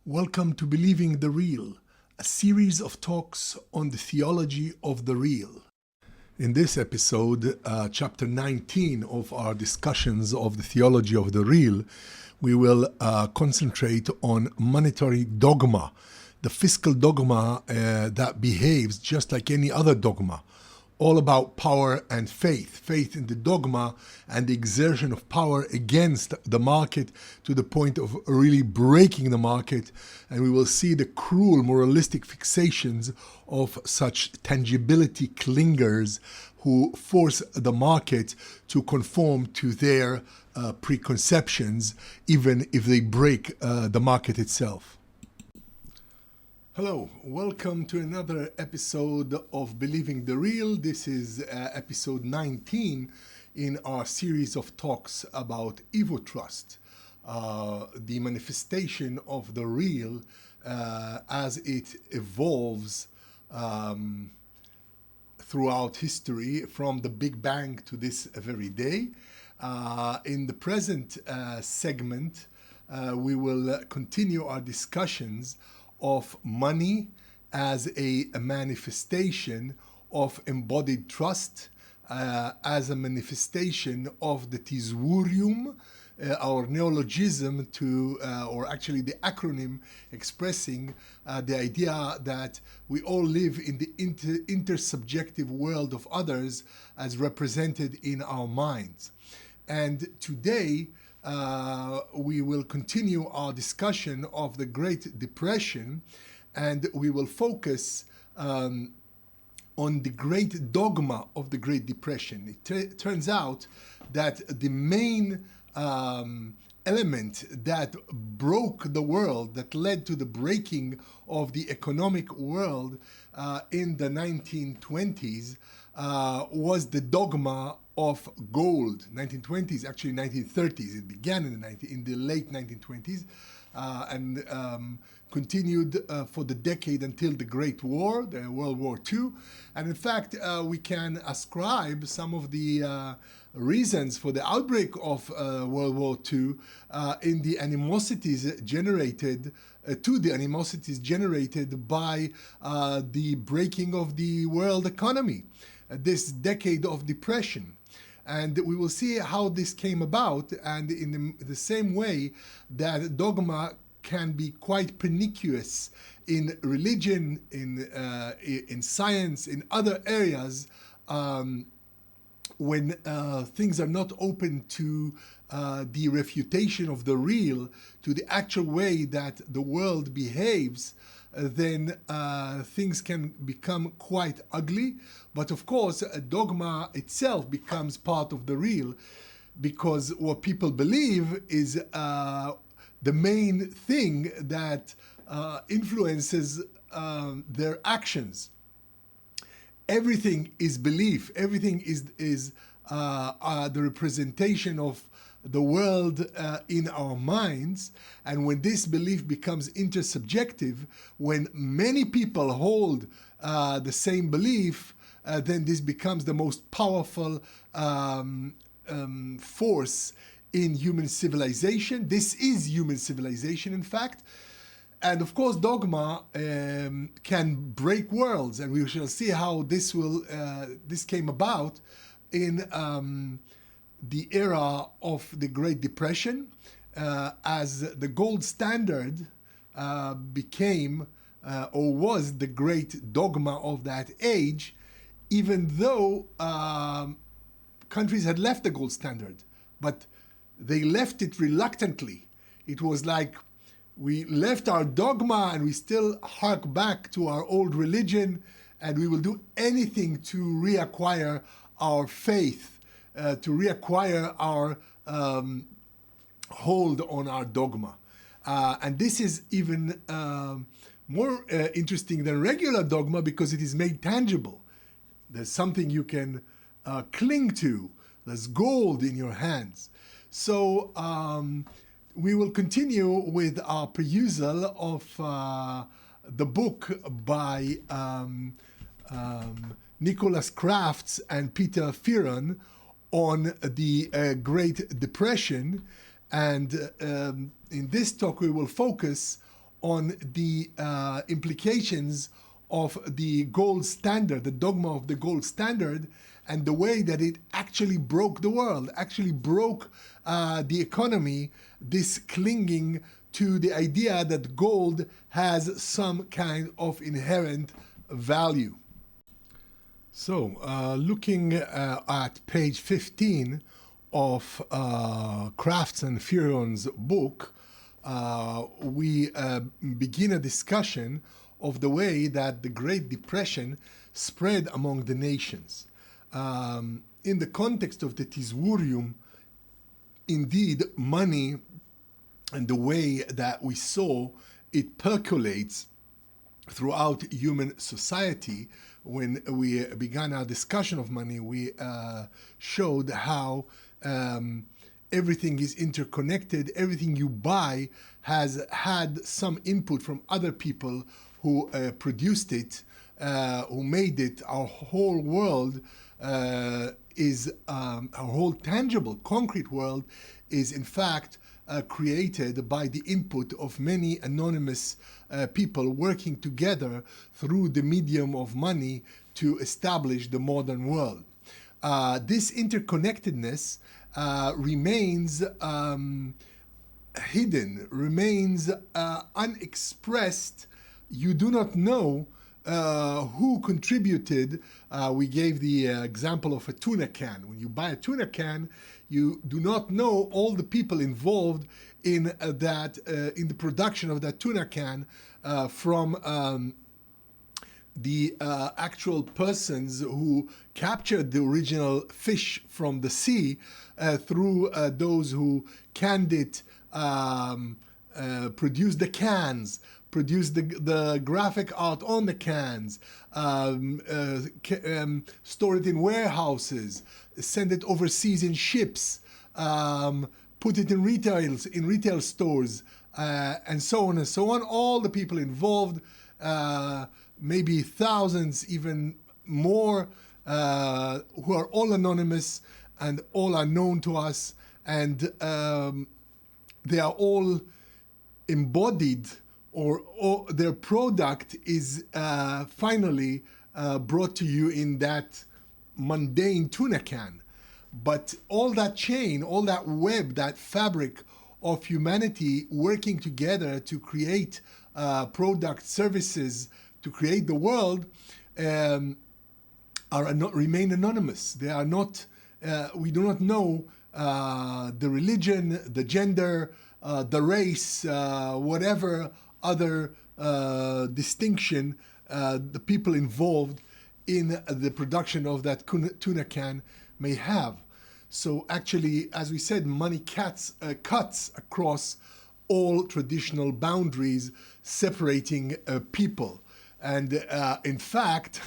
Welcome to Believing the Real, a series of talks on the theology of the real. In this episode, chapter 19 of our discussions of the theology of the real, we will concentrate on monetary dogma, the fiscal dogma that behaves just like any other dogma, all about power and faith in the dogma and the exertion of power against the market to the point of really breaking the market. And we will see the cruel moralistic fixations of such tangibility clingers who force the market to conform to their preconceptions, even if they break the market itself. Hello, welcome to another episode of Believing the Real. This is episode 19 in our series of talks about Evotrust, the manifestation of the real as it evolves throughout history from the Big Bang to this very day. In the present segment, we will continue our discussions of money as a manifestation of embodied trust, as a manifestation of the tizwurium, our neologism or actually the acronym expressing the idea that we all live in the inter-subjective world of others as represented in our minds. And today, we will continue our discussion of the Great Depression, and we will focus on the great dogma of the Great Depression. It turns out that the main element that broke the world, that led to the breaking of the economic world in the 1920s, was the dogma of gold. 1920s, actually 1930s. It began in the late 1920s and continued for the decade until the Great War, the World War II. And in fact, we can ascribe some of the reasons for the outbreak of World War II in the animosities generated by the breaking of the world economy, this decade of depression. And we will see how this came about, and in the same way that dogma can be quite pernicious in religion, in science, in other areas, when things are not open to the refutation of the real, to the actual way that the world behaves, then things can become quite ugly. But of course, a dogma itself becomes part of the real, because what people believe is the main thing that influences their actions. Everything is belief. Everything is the representation of the world in our minds. And when this belief becomes intersubjective, when many people hold the same belief, then this becomes the most powerful force in human civilization. This is human civilization, in fact. And of course, dogma can break worlds, and we shall see how this came about in the era of the Great Depression, as the gold standard became or was the great dogma of that age, even though countries had left the gold standard, but they left it reluctantly. It was like, we left our dogma and we still hark back to our old religion, and we will do anything to reacquire our faith, to reacquire our hold on our dogma. And this is even more interesting than regular dogma, because it is made tangible. There's something you can cling to. There's gold in your hands. So we will continue with our perusal of the book by Nicholas Crafts and Peter Fearon on the Great Depression. And in this talk, we will focus on the implications of the gold standard, the dogma of the gold standard, and the way that it actually broke the world, actually broke the economy, this clinging to the idea that gold has some kind of inherent value. So, looking at page 15 of Crafts and Furion's book, we begin a discussion of the way that the Great Depression spread among the nations. In the context of the Tizwurium, indeed, money and the way that we saw it percolates throughout human society. When we began our discussion of money, we showed how everything is interconnected. Everything you buy has had some input from other people who produced it, who made it. Our whole world is, our whole tangible, concrete world is in fact created by the input of many anonymous people working together through the medium of money to establish the modern world. This interconnectedness remains hidden, remains unexpressed. You do not know who contributed. We gave the example of a tuna can. When you buy a tuna can, you do not know all the people involved in in the production of that tuna can, from the actual persons who captured the original fish from the sea, through those who canned it, produced the cans, produced the graphic art on the cans, store it in warehouses, send it overseas in ships, put it in retail stores, and so on and so on. All the people involved, maybe thousands, even more, who are all anonymous and all are known to us, and they are all embodied, or their product is finally brought to you in that mundane tuna can. But all that chain, all that web, that fabric of humanity working together to create products, services, to create the world, remain anonymous. They are not. We do not know the religion, the gender, the race, whatever other distinction the people involved in the production of that tuna can may have. So actually, as we said, money cuts across all traditional boundaries separating people. And in fact,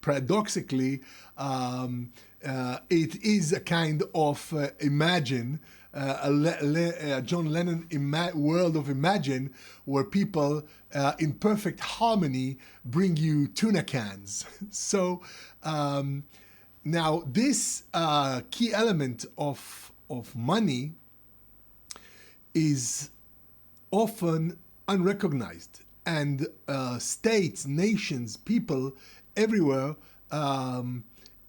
paradoxically, it is a kind of Imagine, John Lennon world of Imagine, where people in perfect harmony bring you tuna cans. So now this key element of money is often unrecognized, and states, nations, people everywhere,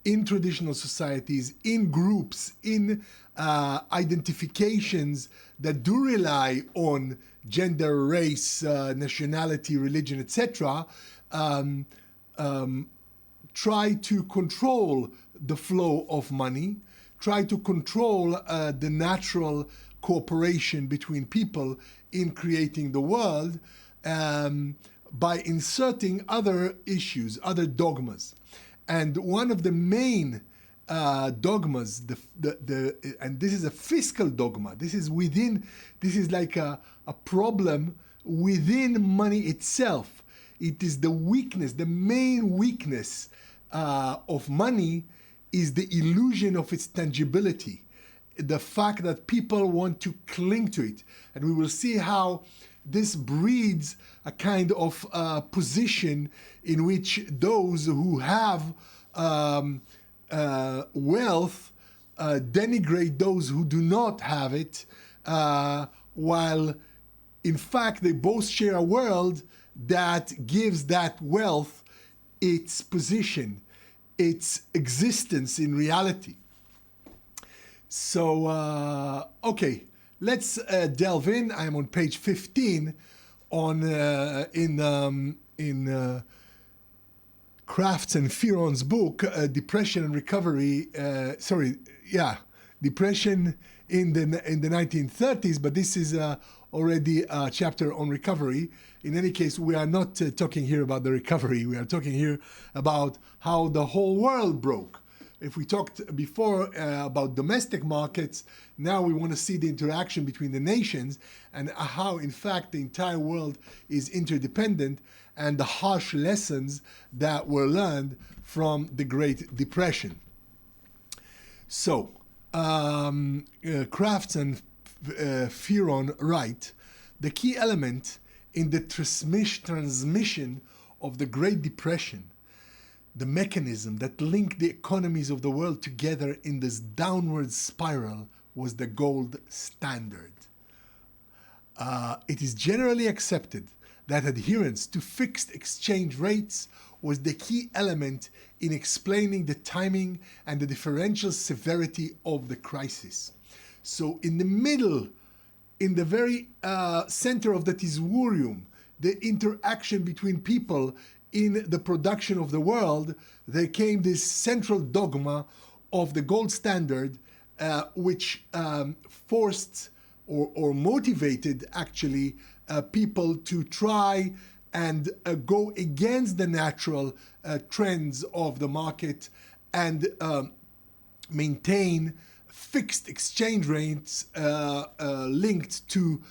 in traditional societies, in groups, in identifications that do rely on gender, race, nationality, religion, etc., try to control the flow of money, try to control the natural cooperation between people in creating the world, by inserting other issues, other dogmas. And one of the main dogmas, and this is a fiscal dogma. This is like a problem within money itself. It is the weakness, the main weakness of money is the illusion of its tangibility. The fact that people want to cling to it. And we will see how this breeds a kind of position in which those who have wealth denigrate those who do not have it, while in fact, they both share a world that gives that wealth its position, its existence in reality. So, okay, let's delve in. I'm on page 15 on in Crafts and Fearon's book, Depression and Recovery. Depression in the 1930s. But this is already a chapter on recovery. In any case, we are not talking here about the recovery. We are talking here about how the whole world broke. If we talked before about domestic markets, now we want to see the interaction between the nations and how, in fact, the entire world is interdependent and the harsh lessons that were learned from the Great Depression. So, Crafts and Fearon write, the key element in the transmission of the Great Depression, the mechanism that linked the economies of the world together in this downward spiral, was the gold standard. It is generally accepted that adherence to fixed exchange rates was the key element in explaining the timing and the differential severity of the crisis. So in the middle, in the very center of the Tizwurium, the interaction between people in the production of the world, there came this central dogma of the gold standard, which forced or motivated actually people to try and go against the natural trends of the market and maintain fixed exchange rates linked to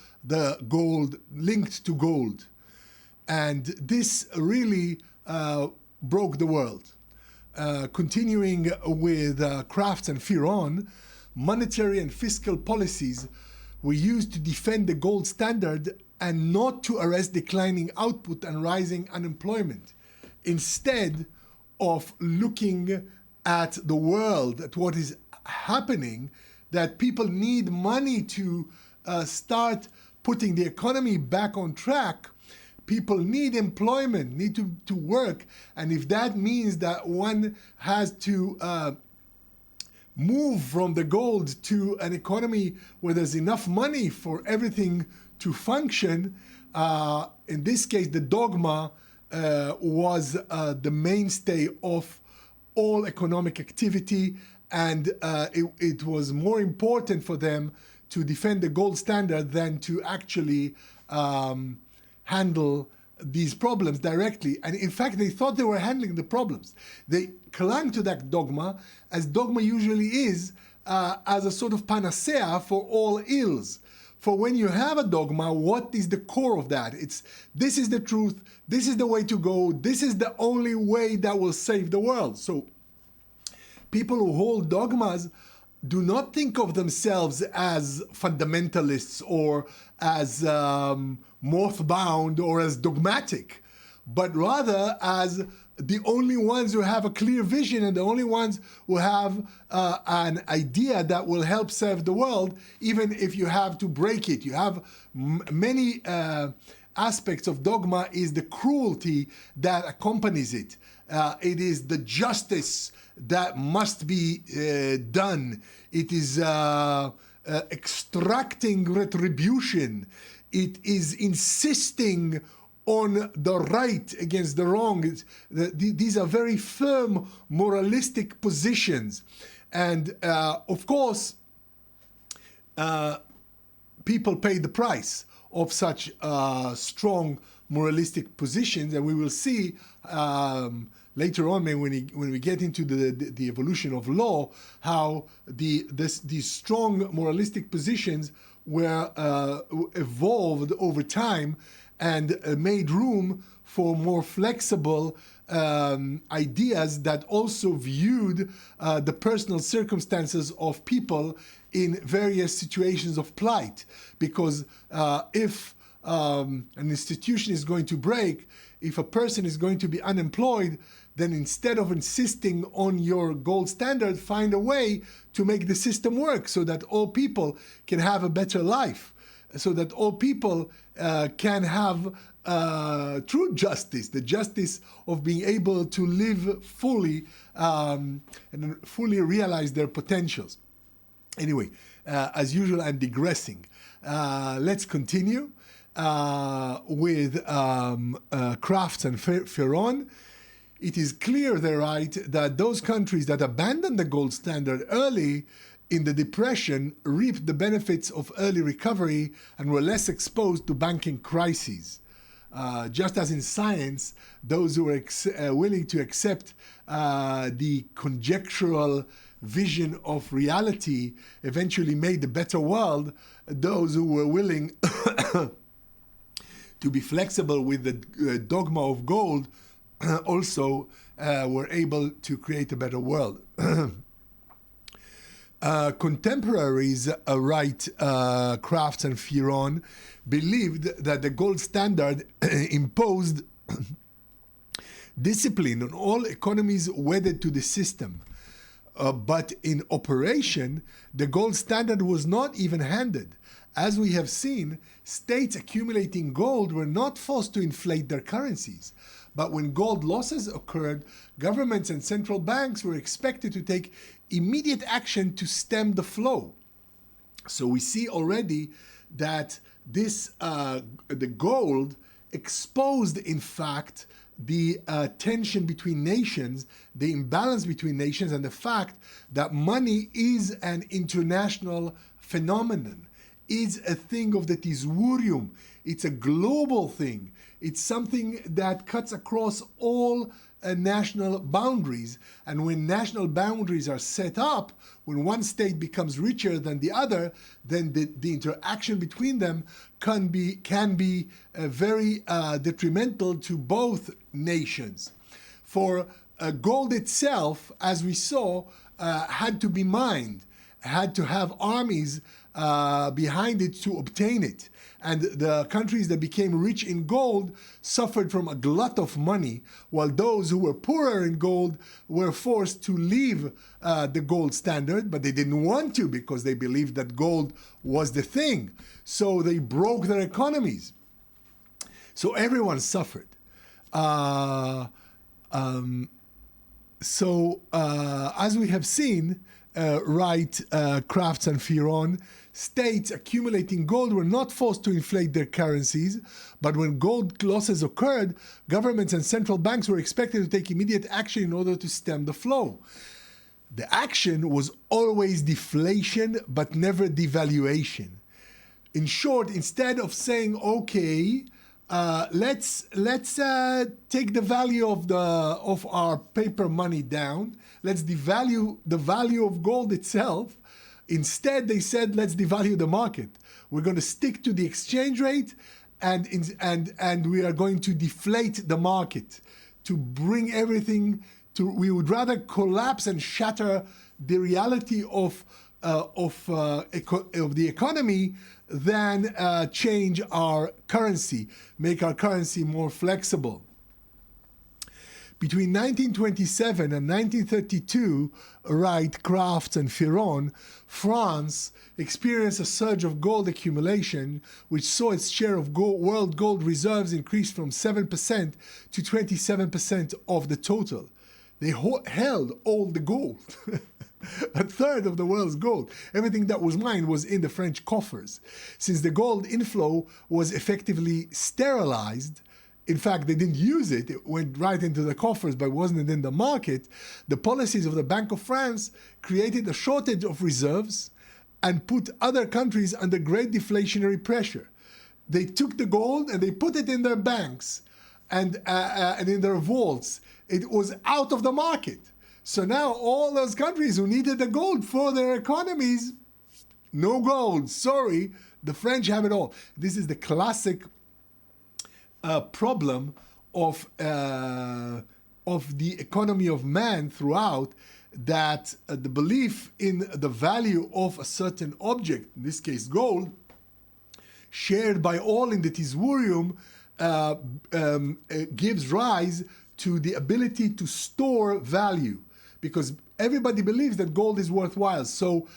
gold. And this really broke the world. Continuing with Crafts and Fearon, monetary and fiscal policies were used to defend the gold standard and not to arrest declining output and rising unemployment. Instead of looking at the world, at what is happening, that people need money to start putting the economy back on track. People need employment, need to work. And if that means that one has to move from the gold to an economy where there's enough money for everything to function, in this case, the dogma was the mainstay of all economic activity, and it was more important for them to defend the gold standard than to actually handle these problems directly. And in fact, they thought they were handling the problems. They clung to that dogma, as dogma usually is, as a sort of panacea for all ills. For when you have a dogma, what is the core of that? It's, this is the truth, this is the way to go, this is the only way that will save the world. So people who hold dogmas do not think of themselves as fundamentalists or as moth-bound or as dogmatic, but rather as the only ones who have a clear vision and the only ones who have an idea that will help serve the world, even if you have to break it. You have many aspects of dogma is the cruelty that accompanies it. It is the justice that must be done. It is extracting retribution. It is insisting on the right against the wrong. These are very firm moralistic positions. And of course, people pay the price of such strong moralistic positions. And we will see later on, when we get into the evolution of law, how these strong moralistic positions were evolved over time and made room for more flexible ideas that also viewed the personal circumstances of people in various situations of plight. Because if an institution is going to break, if a person is going to be unemployed, then instead of insisting on your gold standard, find a way to make the system work so that all people can have a better life. so that all people can have true justice, the justice of being able to live fully and fully realize their potentials. Anyway, as usual, I'm digressing. Let's continue with Crafts and Ferron. It is clear, they write, that those countries that abandoned the gold standard early in the Depression reaped the benefits of early recovery and were less exposed to banking crises. Just as in science, those who were willing to accept the conjectural vision of reality eventually made a better world, those who were willing to be flexible with the dogma of gold also were able to create a better world. Contemporaries, write Crafts and Ferron, believed that the gold standard imposed discipline on all economies wedded to the system. But in operation, the gold standard was not even-handed. As we have seen, states accumulating gold were not forced to inflate their currencies. But when gold losses occurred, governments and central banks were expected to take immediate action to stem the flow. So we see already that this the gold exposed, in fact, the tension between nations, the imbalance between nations, and the fact that money is an international phenomenon, is a thing of the tizwurium. It's a global thing. It's something that cuts across all national boundaries. And when national boundaries are set up, when one state becomes richer than the other, then the interaction between them can be very detrimental to both nations. For gold itself, as we saw, had to be mined, had to have armies behind it to obtain it. And the countries that became rich in gold suffered from a glut of money, while those who were poorer in gold were forced to leave the gold standard, but they didn't want to because they believed that gold was the thing. So they broke their economies. So everyone suffered. As we have seen, write Crafts and Ferron, states accumulating gold were not forced to inflate their currencies, but when gold losses occurred, governments and central banks were expected to take immediate action in order to stem the flow. The action was always deflation, but never devaluation. In short, instead of saying, okay, let's take the value of our paper money down, let's devalue the value of gold itself. Instead, they said, let's devalue the market. We're going to stick to the exchange rate, and we are going to deflate the market to bring everything to. We would rather collapse and shatter the reality of the economy than change our currency, make our currency more flexible. Between 1927 and 1932, write Crafts and Ferron, France experienced a surge of gold accumulation, which saw its share of world gold reserves increase from 7% to 27% of the total. They held all the gold. A third of the world's gold. Everything that was mined was in the French coffers. Since the gold inflow was effectively sterilized, in fact, they didn't use it. It went right into the coffers, but wasn't in the market. The policies of the Bank of France created a shortage of reserves and put other countries under great deflationary pressure. They took the gold and they put it in their banks and in their vaults. It was out of the market. So now all those countries who needed the gold for their economies, no gold. Sorry, the French have it all. This is the classic problem of the economy of man throughout, that the belief in the value of a certain object, in this case gold, shared by all in the tizwurium, gives rise to the ability to store value, because everybody believes that gold is worthwhile. So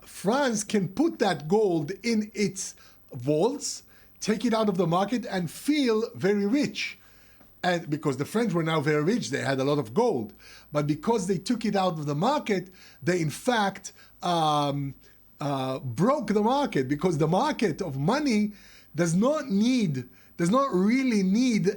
France can put that gold in its vaults, take it out of the market, and feel very rich. And because the French were now very rich, they had a lot of gold. But because they took it out of the market, they in fact broke the market, because the market of money does not really need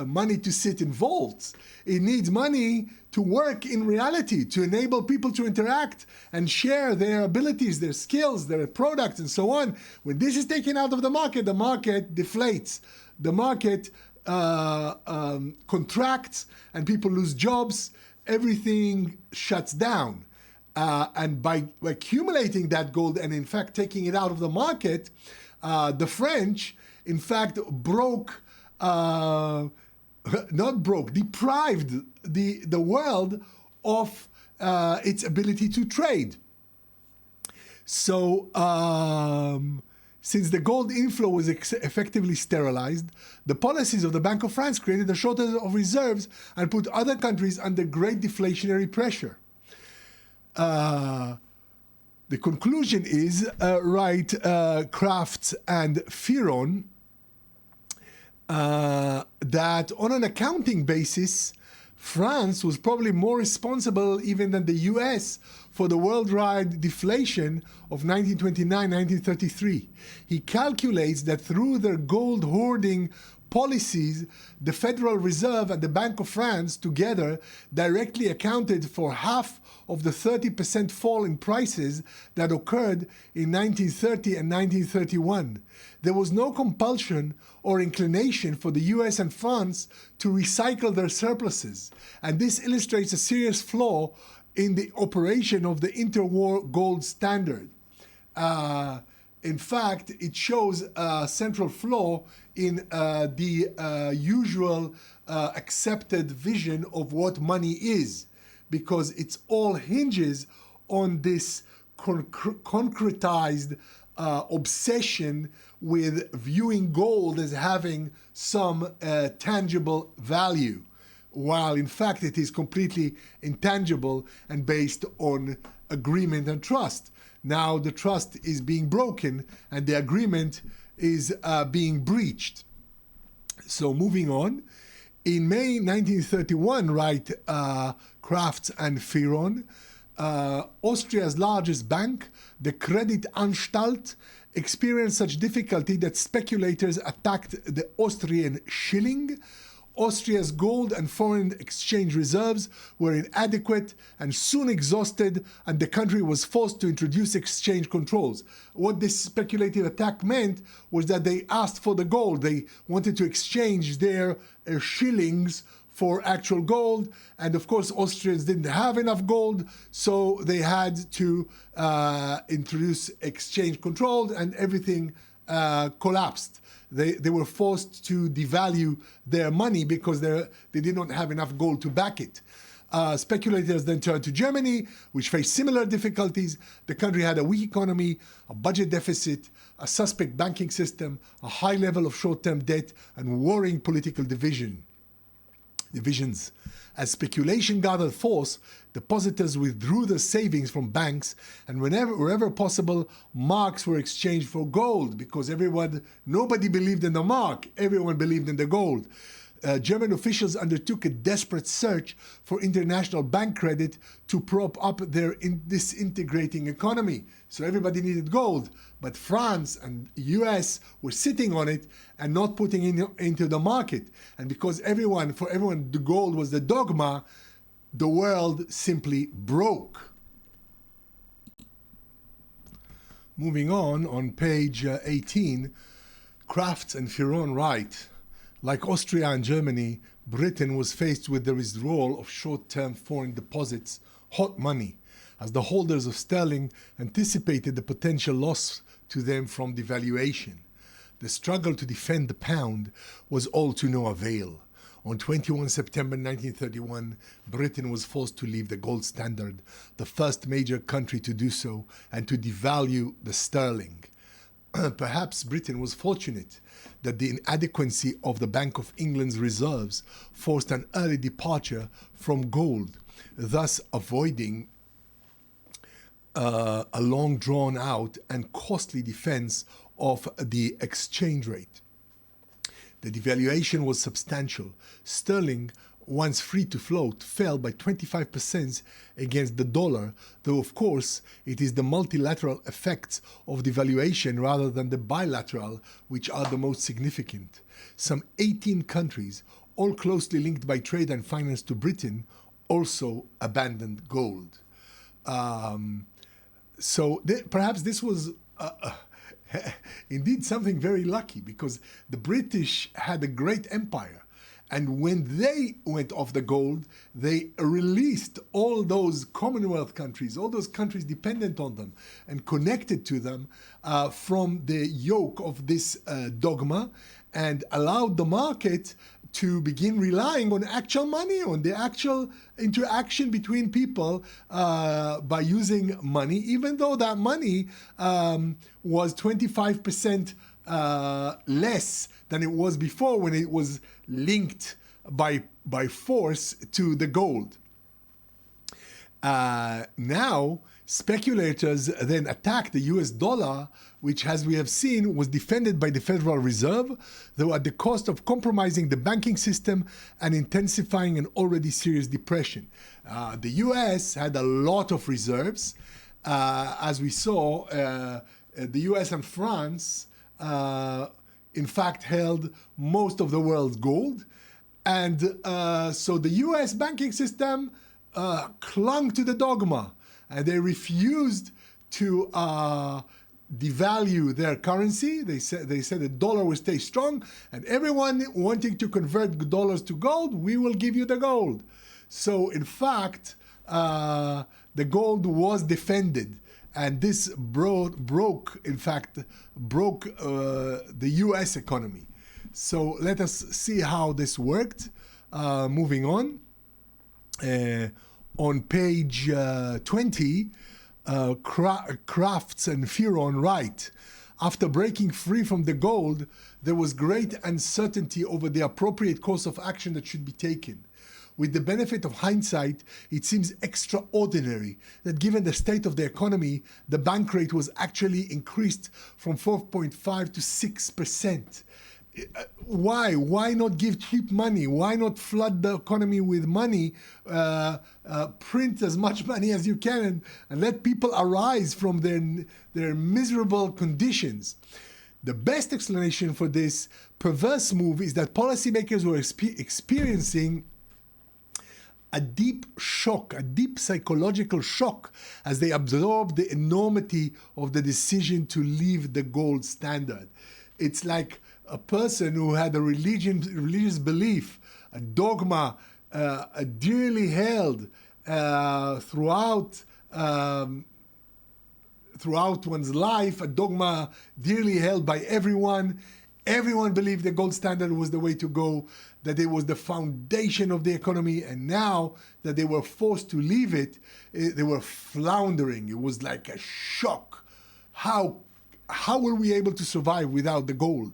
money to sit in vaults. It needs money to work in reality, to enable people to interact and share their abilities, their skills, their products, and so on. When this is taken out of the market deflates. The market contracts, and people lose jobs. Everything shuts down. And by accumulating that gold and in fact taking it out of the market, the French in fact deprived the world of its ability to trade. So since the gold inflow was effectively sterilized, the policies of the Bank of France created a shortage of reserves and put other countries under great deflationary pressure. The conclusion is, Crafts and Firon, that on an accounting basis, France was probably more responsible even than the US for the worldwide deflation of 1929-1933. He calculates that through their gold hoarding policies, the Federal Reserve and the Bank of France together directly accounted for half of the 30% fall in prices that occurred in 1930 and 1931. There was no compulsion or inclination for the US and France to recycle their surpluses, and this illustrates a serious flaw in the operation of the interwar gold standard. In fact, it shows a central flaw in the usual accepted vision of what money is, because it's all hinges on this concretized obsession with viewing gold as having some tangible value, while in fact it is completely intangible and based on agreement and trust. Now the trust is being broken and the agreement is being breached. So moving on, in May 1931, write Crafts and Firon, Austria's largest bank, the Kreditanstalt, experienced such difficulty that speculators attacked the Austrian shilling. Austria's gold and foreign exchange reserves were inadequate and soon exhausted, and the country was forced to introduce exchange controls. What this speculative attack meant was that they asked for the gold. They wanted to exchange their shillings for actual gold, and of course Austrians didn't have enough gold, so they had to introduce exchange controls, and everything collapsed. They were forced to devalue their money because they did not have enough gold to back it. Speculators then turned to Germany, which faced similar difficulties. The country had a weak economy, a budget deficit, a suspect banking system, a high level of short-term debt, and warring political divisions. As speculation gathered force, depositors withdrew their savings from banks, and wherever possible, marks were exchanged for gold, because nobody believed in the mark, everyone believed in the gold. German officials undertook a desperate search for international bank credit to prop up their disintegrating economy. So everybody needed gold, but France and US were sitting on it and not putting it into the market. And because for everyone, the gold was the dogma, the world simply broke. Moving on page 18, Crafts and Firon write, like Austria and Germany, Britain was faced with the withdrawal of short-term foreign deposits, hot money, as the holders of sterling anticipated the potential loss to them from devaluation. The struggle to defend the pound was all to no avail. On 21 September 1931, Britain was forced to leave the gold standard, the first major country to do so, and to devalue the sterling. Perhaps Britain was fortunate that the inadequacy of the Bank of England's reserves forced an early departure from gold, thus avoiding a long drawn out and costly defense of the exchange rate. The devaluation was substantial. Sterling, once free to float, fell by 25% against the dollar, though of course it is the multilateral effects of devaluation rather than the bilateral which are the most significant. Some 18 countries, all closely linked by trade and finance to Britain, also abandoned gold. Perhaps this was indeed something very lucky, because the British had a great empire, and when they went off the gold, they released all those Commonwealth countries, all those countries dependent on them and connected to them from the yoke of this dogma, and allowed the market to begin relying on actual money, on the actual interaction between people by using money, even though that money was 25% less than it was before, when it was linked by force to the gold. Now, speculators then attacked the US dollar, which, as we have seen, was defended by the Federal Reserve, though at the cost of compromising the banking system and intensifying an already serious depression. The US had a lot of reserves. As we saw, the US and France, in fact, held most of the world's gold. And so the US banking system clung to the dogma, and they refused to devalue their currency. They said the dollar will stay strong, and everyone wanting to convert dollars to gold, we will give you the gold. So in fact, the gold was defended, and this broke the US economy. So let us see how this worked. Moving on. On page 20, Crafts and Fearon write, after breaking free from the gold, there was great uncertainty over the appropriate course of action that should be taken. With the benefit of hindsight, it seems extraordinary that given the state of the economy, the bank rate was actually increased from 4.5 to 6%. Why? Why not give cheap money? Why not flood the economy with money? Print as much money as you can and let people arise from their miserable conditions. The best explanation for this perverse move is that policymakers were experiencing a deep shock, a deep psychological shock, as they absorbed the enormity of the decision to leave the gold standard. It's like a person who had a religious belief, a dogma, dearly held throughout one's life, a dogma dearly held by everyone. Everyone believed the gold standard was the way to go, that it was the foundation of the economy, and now that they were forced to leave it, they were floundering. It was like a shock. How were we able to survive without the gold?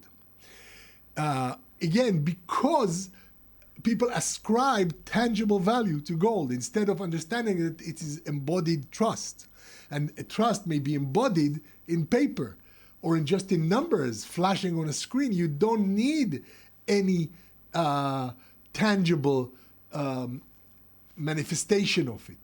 Again, because people ascribe tangible value to gold instead of understanding that it is embodied trust. And a trust may be embodied in paper or just in numbers flashing on a screen. You don't need any tangible manifestation of it.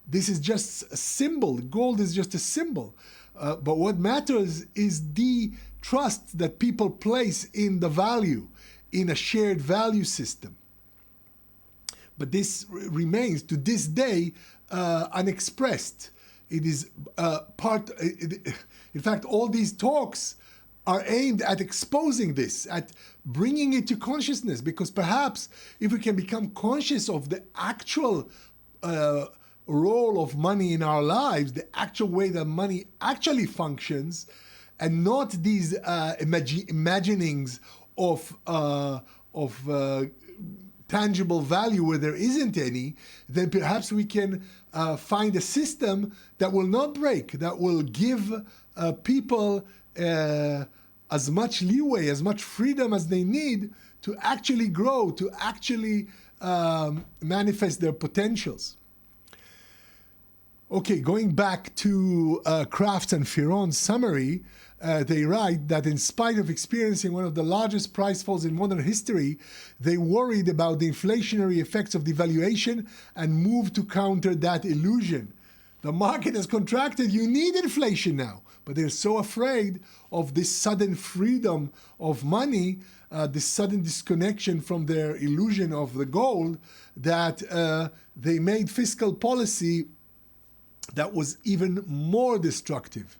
This is just a symbol. Gold is just a symbol. But what matters is the trust that people place in the value, in a shared value system. But this remains, to this day, unexpressed. It is in fact, all these talks are aimed at exposing this, at bringing it to consciousness, because perhaps if we can become conscious of the actual role of money in our lives, the actual way that money actually functions, and not these imaginings of tangible value where there isn't any, then perhaps we can find a system that will not break, that will give people as much leeway, as much freedom as they need to actually grow, to actually manifest their potentials. Okay, going back to Crafts and Fearon's summary, they write that in spite of experiencing one of the largest price falls in modern history, they worried about the inflationary effects of devaluation and moved to counter that illusion. The market has contracted. You need inflation now. But they're so afraid of this sudden freedom of money, this sudden disconnection from their illusion of the gold, that they made fiscal policy that was even more destructive.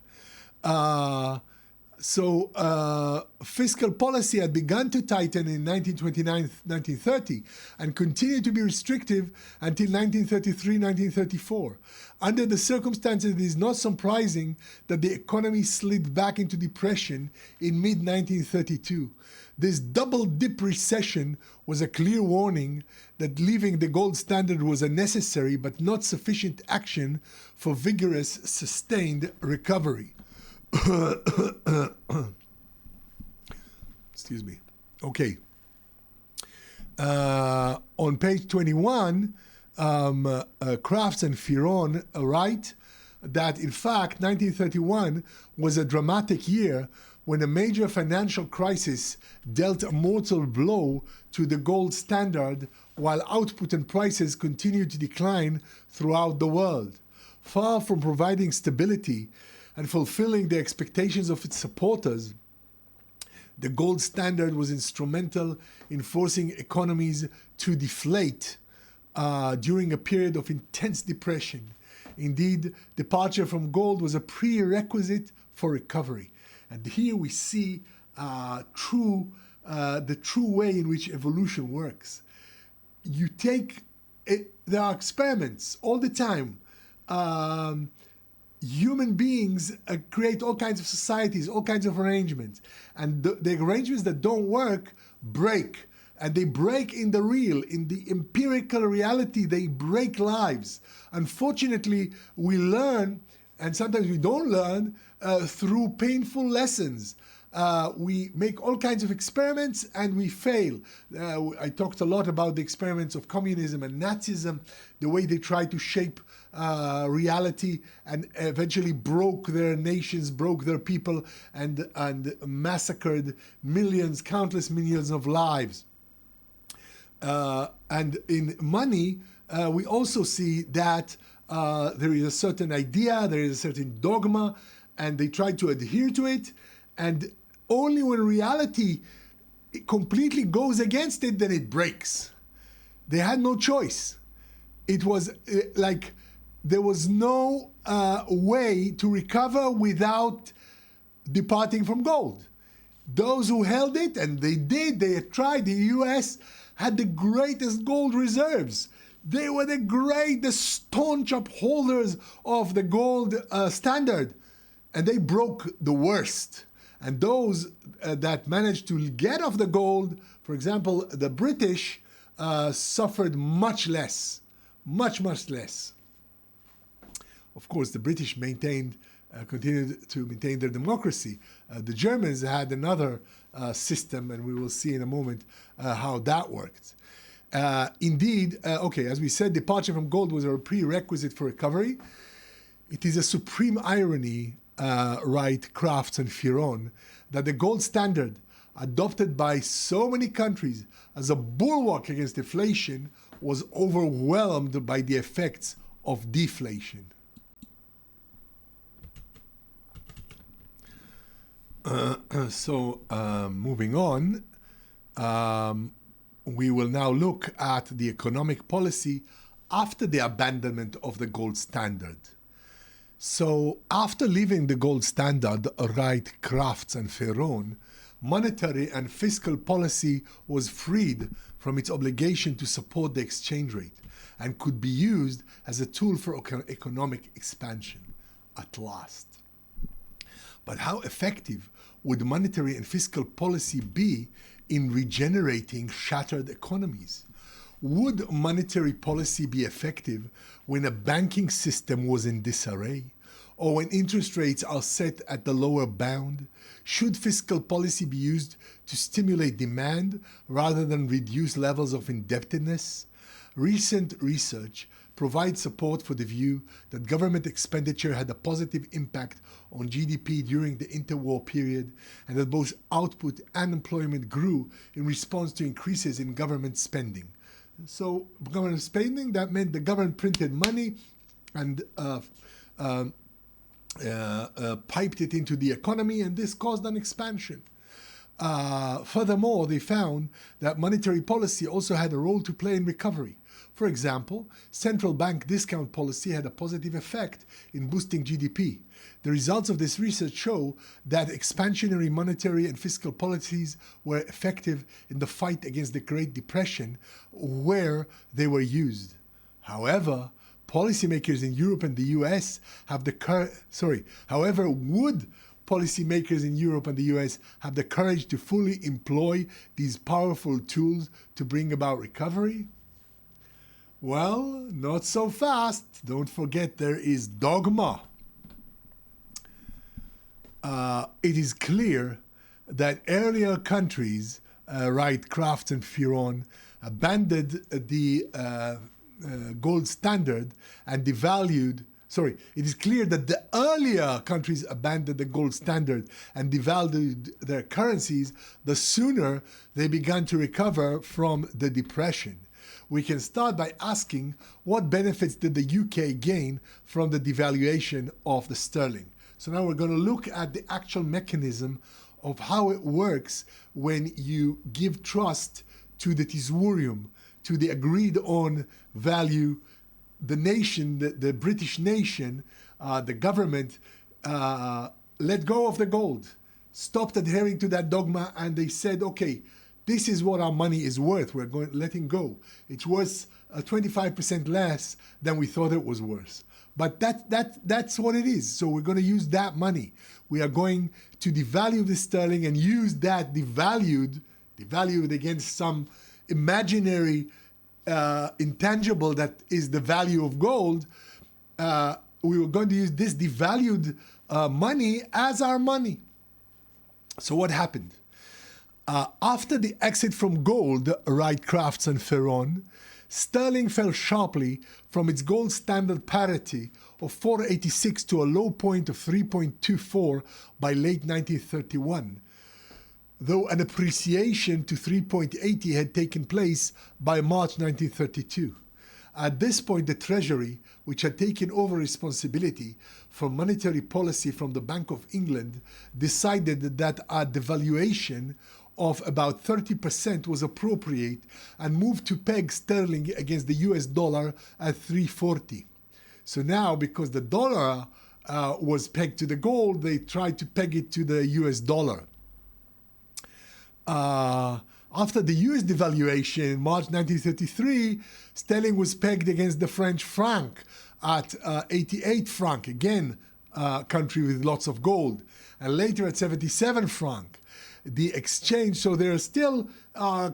Fiscal policy had begun to tighten in 1929-1930 and continued to be restrictive until 1933-1934. Under the circumstances, it is not surprising that the economy slid back into depression in mid-1932. This double-dip recession was a clear warning that leaving the gold standard was a necessary but not sufficient action for vigorous, sustained recovery. Excuse me. Okay. On page 21, Crafts and Firon write that, in fact, 1931 was a dramatic year when a major financial crisis dealt a mortal blow to the gold standard while output and prices continued to decline throughout the world. Far from providing stability and fulfilling the expectations of its supporters, the gold standard was instrumental in forcing economies to deflate during a period of intense depression. Indeed, departure from gold was a prerequisite for recovery. And here we see the true way in which evolution works. You take it, there are experiments all the time. Human beings create all kinds of societies, all kinds of arrangements. And the arrangements that don't work break. And they break in the real, in the empirical reality, they break lives. Unfortunately, we learn, and sometimes we don't learn, through painful lessons. We make all kinds of experiments and we fail. I talked a lot about the experiments of communism and Nazism, the way they tried to shape reality and eventually broke their nations, broke their people, and massacred millions, countless millions of lives. And in money, we also see that there is a certain idea, there is a certain dogma, and they try to adhere to it. And only when reality completely goes against it, then it breaks. They had no choice. It was like there was no way to recover without departing from gold. Those who held it, and they did, they had tried. The US had the greatest gold reserves. They were the staunch upholders of the gold standard, and they broke the worst. And those that managed to get off the gold, for example, the British, suffered much less, much less. Of course, the British continued to maintain their democracy. The Germans had another system, and we will see in a moment how that worked. Indeed, as we said, departure from gold was a prerequisite for recovery. It is a supreme irony, write Crafts and Firon, that the gold standard, adopted by so many countries as a bulwark against inflation, was overwhelmed by the effects of deflation. Moving on, we will now look at the economic policy after the abandonment of the gold standard. So after leaving the gold standard, write Crafts and Firon, monetary and fiscal policy was freed from its obligation to support the exchange rate and could be used as a tool for economic expansion at last. But how effective would monetary and fiscal policy be in regenerating shattered economies? Would monetary policy be effective when a banking system was in disarray, or when interest rates are set at the lower bound? Should fiscal policy be used to stimulate demand rather than reduce levels of indebtedness? Recent research provide support for the view that government expenditure had a positive impact on GDP during the interwar period, and that both output and employment grew in response to increases in government spending. So government spending, that meant the government printed money and piped it into the economy, and this caused an expansion. Furthermore, they found that monetary policy also had a role to play in recovery. For example, central bank discount policy had a positive effect in boosting GDP. The results of this research show that expansionary monetary and fiscal policies were effective in the fight against the Great Depression where they were used. However, policymakers in Europe and the US have would policymakers in Europe and the US have the courage to fully employ these powerful tools to bring about recovery? Well, not so fast. Don't forget there is dogma. It is clear that earlier countries, Wright, Crafts, and Fearon, abandoned the gold standard and devalued. It is clear that the earlier countries abandoned the gold standard and devalued their currencies, the sooner they began to recover from the Depression. We can start by asking what benefits did the UK gain from the devaluation of the sterling. So now we're going to look at the actual mechanism of how it works when you give trust to the Tesorium, to the agreed on value. The nation, the British nation, the government, let go of the gold, stopped adhering to that dogma, and they said, okay, this is what our money is worth. We're letting go. It's worth 25% less than we thought it was worth. But that's what it is. So we're going to use that money. We are going to devalue the sterling and use that devalued against some imaginary intangible that is the value of gold. We were going to use this devalued money as our money. So what happened? After the exit from gold, Wright, Crafts, and Fearon, sterling fell sharply from its gold standard parity of 4.86 to a low point of 3.24 by late 1931, though an appreciation to 3.80 had taken place by March 1932. At this point, the Treasury, which had taken over responsibility for monetary policy from the Bank of England, decided that a devaluation of about 30% was appropriate and moved to peg sterling against the US dollar at 3.40. So now, because the dollar was pegged to the gold, they tried to peg it to the US dollar. After the US devaluation in March 1933, sterling was pegged against the French franc at 88 franc, again, a country with lots of gold, and later at 77 franc. The exchange, so they're still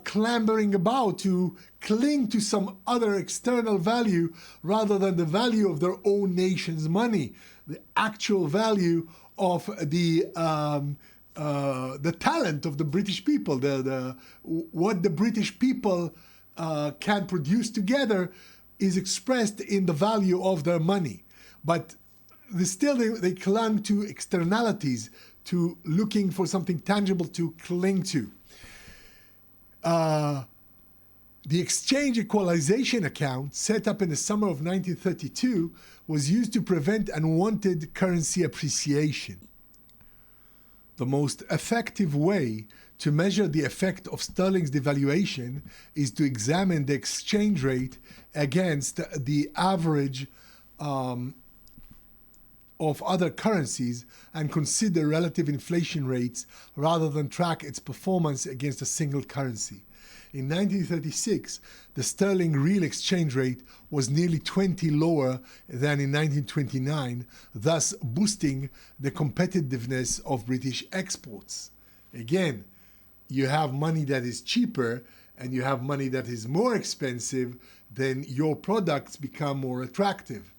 clambering about to cling to some other external value rather than the value of their own nation's money, the actual value of the talent of the British people, what the British people can produce together is expressed in the value of their money. But they clung to externalities, to looking for something tangible to cling to. The exchange equalization account, set up in the summer of 1932, was used to prevent unwanted currency appreciation. The most effective way to measure the effect of sterling's devaluation is to examine the exchange rate against the average of other currencies and consider relative inflation rates rather than track its performance against a single currency. In 1936, the sterling real exchange rate was nearly 20 lower than in 1929, thus boosting the competitiveness of British exports. Again, you have money that is cheaper and you have money that is more expensive, then your products become more attractive.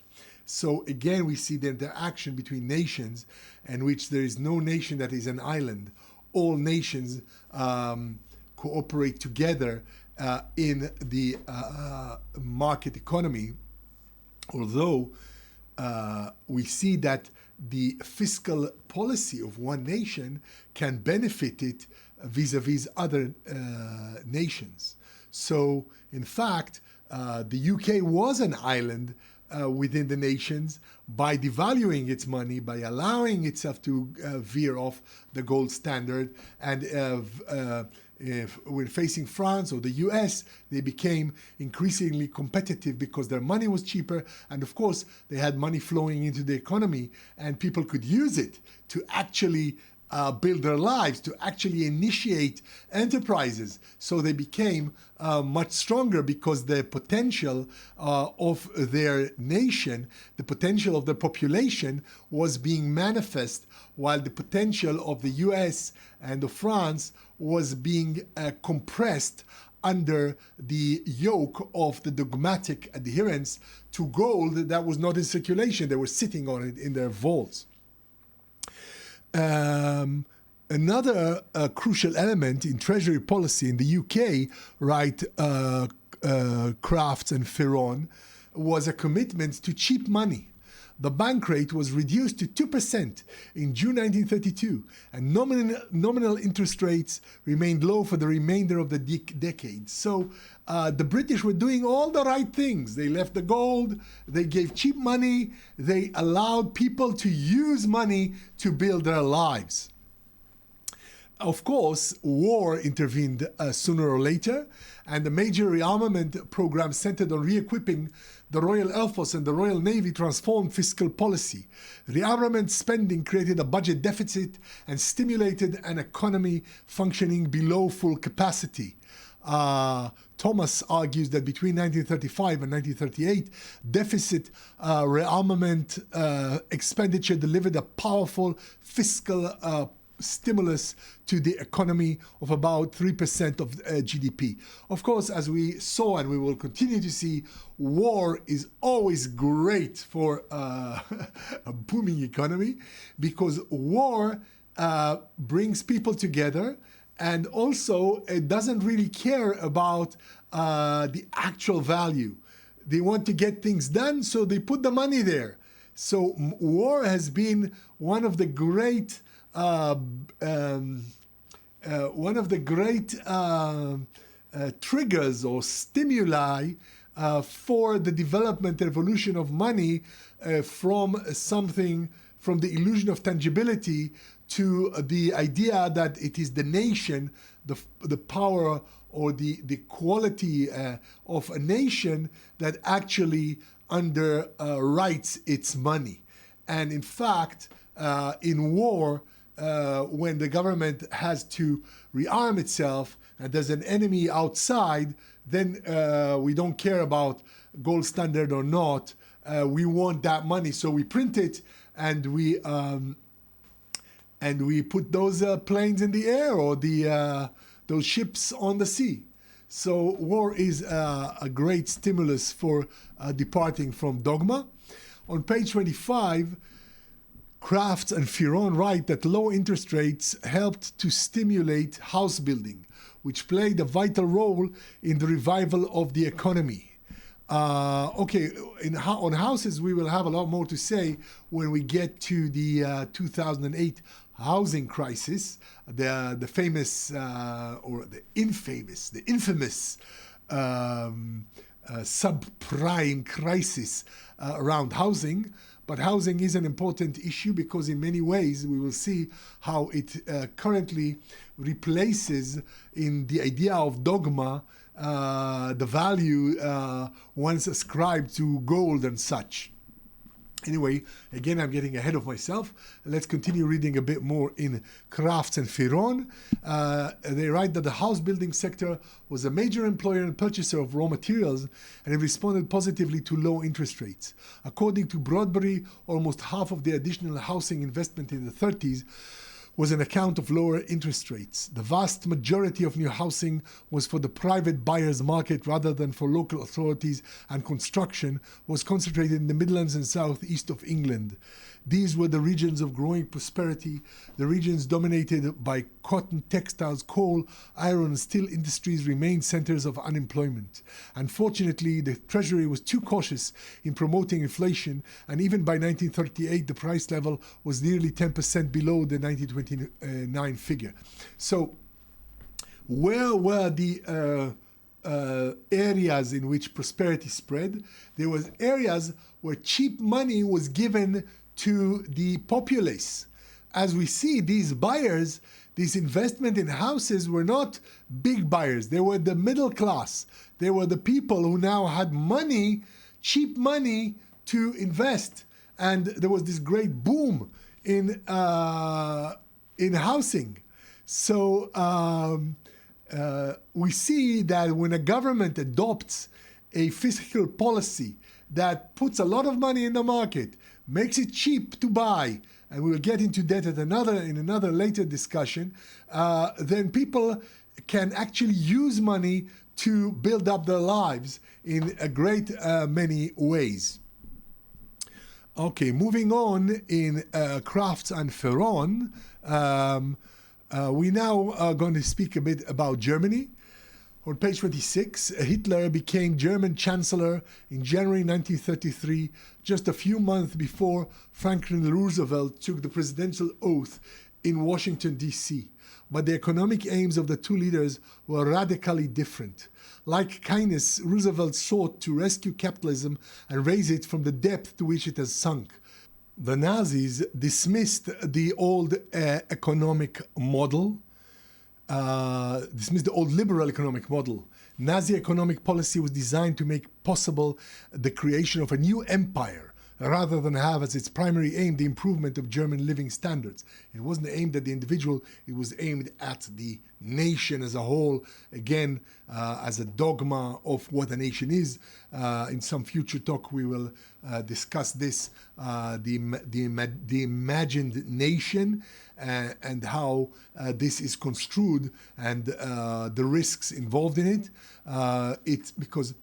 So again, we see the interaction between nations, in which there is no nation that is an island. All nations cooperate together in the market economy. although we see that the fiscal policy of one nation can benefit it vis-a-vis other nations. So, in fact, the UK was an island within the nations by devaluing its money, by allowing itself to veer off the gold standard. And if when facing France or the US, they became increasingly competitive because their money was cheaper. And of course, they had money flowing into the economy and people could use it to actually build their lives, to actually initiate enterprises. So they became much stronger because the potential of their nation, the potential of the population was being manifest, while the potential of the US and of France was being compressed under the yoke of the dogmatic adherence to gold that was not in circulation. They were sitting on it in their vaults. Another crucial element in treasury policy in the UK, write Crafts and Fearon, was a commitment to cheap money. The bank rate was reduced to 2% in June 1932, and nominal interest rates remained low for the remainder of the decade. So the British were doing all the right things. They left the gold, they gave cheap money, they allowed people to use money to build their lives. Of course, war intervened sooner or later, and the major rearmament program centered on re-equipping the Royal Air Force and the Royal Navy transformed fiscal policy. Rearmament spending created a budget deficit and stimulated an economy functioning below full capacity. Thomas argues that between 1935 and 1938, deficit rearmament expenditure delivered a powerful fiscal stimulus to the economy of about 3% of GDP. Of course, as we saw and we will continue to see, war is always great for a booming economy, because war brings people together, and also it doesn't really care about the actual value. They want to get things done, so they put the money there. So war has been one of the great triggers or stimuli for the development and evolution of money from the illusion of tangibility to the idea that it is the nation, the power or the quality of a nation that actually underwrites its money. And in fact, in war, when the government has to rearm itself and there's an enemy outside, then we don't care about gold standard or not. We want that money, so we print it and we put those planes in the air or those ships on the sea. So war is a great stimulus for departing from dogma. On page 25, Crafts and Fearon write that low interest rates helped to stimulate house building, which played a vital role in the revival of the economy. On houses, we will have a lot more to say when we get to the 2008 housing crisis, the famous or the infamous subprime crisis around housing. But housing is an important issue because in many ways we will see how it currently replaces in the idea of dogma the value once ascribed to gold and such. Anyway, again, I'm getting ahead of myself. Let's continue reading a bit more in Crafts and Fearon. They write that the house building sector was a major employer and purchaser of raw materials, and it responded positively to low interest rates. According to Broadbury, almost half of the additional housing investment in the 30s was an account of lower interest rates. The vast majority of new housing was for the private buyers market rather than for local authorities, and construction was concentrated in the Midlands and southeast of England. These were the regions of growing prosperity, the regions dominated by cotton, textiles, coal, iron, and steel industries remained centers of unemployment. Unfortunately, the Treasury was too cautious in promoting inflation, and even by 1938, the price level was nearly 10% below the 1929 figure. So, where were the areas in which prosperity spread? There was areas where cheap money was given to the populace. As we see, these buyers, this investment in houses were not big buyers. They were the middle class. They were the people who now had money, cheap money to invest. And there was this great boom in housing. So we see that when a government adopts a fiscal policy that puts a lot of money in the market, makes it cheap to buy, and we will get into that in another later discussion, then people can actually use money to build up their lives in a great many ways. Okay, moving on in Crafts and Ferron, we now are going to speak a bit about Germany. On page 26, Hitler became German Chancellor in January 1933, just a few months before Franklin Roosevelt took the presidential oath in Washington, D.C. But the economic aims of the two leaders were radically different. Like Keynes, Roosevelt sought to rescue capitalism and raise it from the depth to which it has sunk. The Nazis dismissed the old economic model, dismissed the old liberal economic model. Nazi economic policy was designed to make possible the creation of a new empire rather than have as its primary aim the improvement of German living standards. It wasn't aimed at the individual, it was aimed at the nation as a whole, again, as a dogma of what a nation is. In some future talk we will discuss this, the imagined nation, and how this is construed, and the risks involved in it. It's because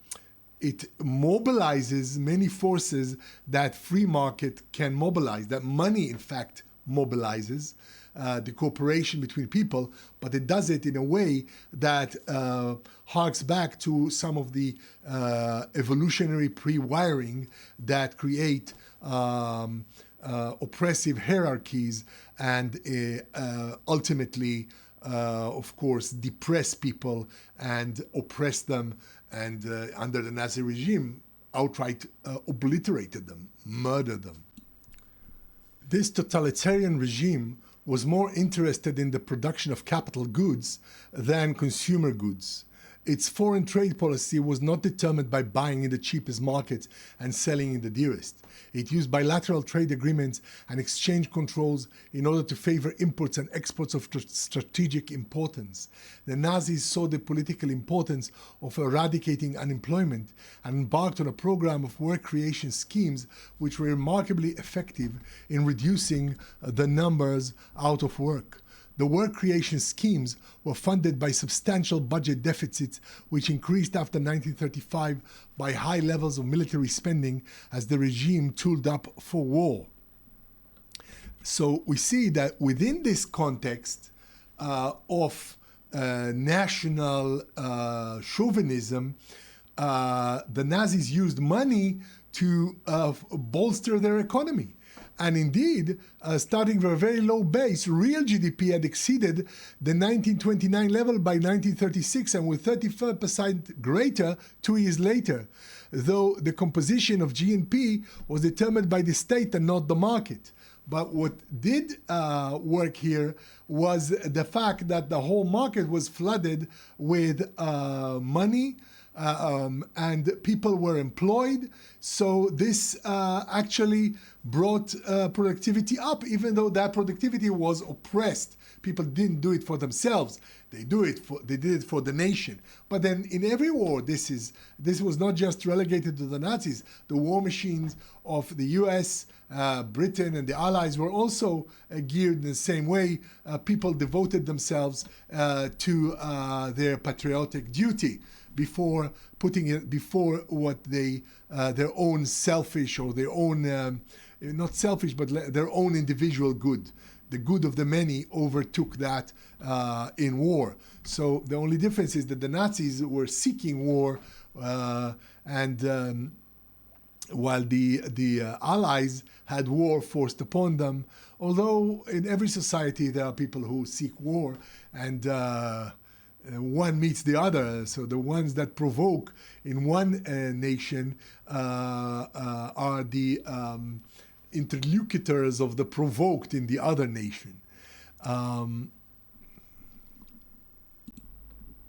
it mobilizes many forces that free market can mobilize, that money in fact mobilizes, the cooperation between people, but it does it in a way that harks back to some of the evolutionary pre-wiring that create oppressive hierarchies and ultimately, of course, depress people and oppress them, and under the Nazi regime, outright obliterated them, murdered them. This totalitarian regime was more interested in the production of capital goods than consumer goods. Its foreign trade policy was not determined by buying in the cheapest markets and selling in the dearest. It used bilateral trade agreements and exchange controls in order to favor imports and exports of strategic importance. The Nazis saw the political importance of eradicating unemployment and embarked on a program of work creation schemes which were remarkably effective in reducing the numbers out of work. The work creation schemes were funded by substantial budget deficits, which increased after 1935 by high levels of military spending as the regime tooled up for war. So we see that within this context of national chauvinism, the Nazis used money to bolster their economy. And indeed, starting from a very low base, real GDP had exceeded the 1929 level by 1936 and was 35% greater 2 years later, though the composition of GNP was determined by the state and not the market. But what did work here was the fact that the whole market was flooded with money, and people were employed. So this actually brought productivity up, even though that productivity was oppressed. People didn't do it for themselves. They did it for the nation. But then in every war, this was not just relegated to the Nazis. The war machines of the US, Britain, and the Allies were also geared in the same way. People devoted themselves to their patriotic duty before putting it before what their own selfish or their own not selfish but their own individual good. The good of the many overtook that in war. So the only difference is that the Nazis were seeking war, and while the Allies had war forced upon them. Although in every society there are people who seek war, and one meets the other. So the ones that provoke in one nation are the interlocutors of the provoked in the other nation.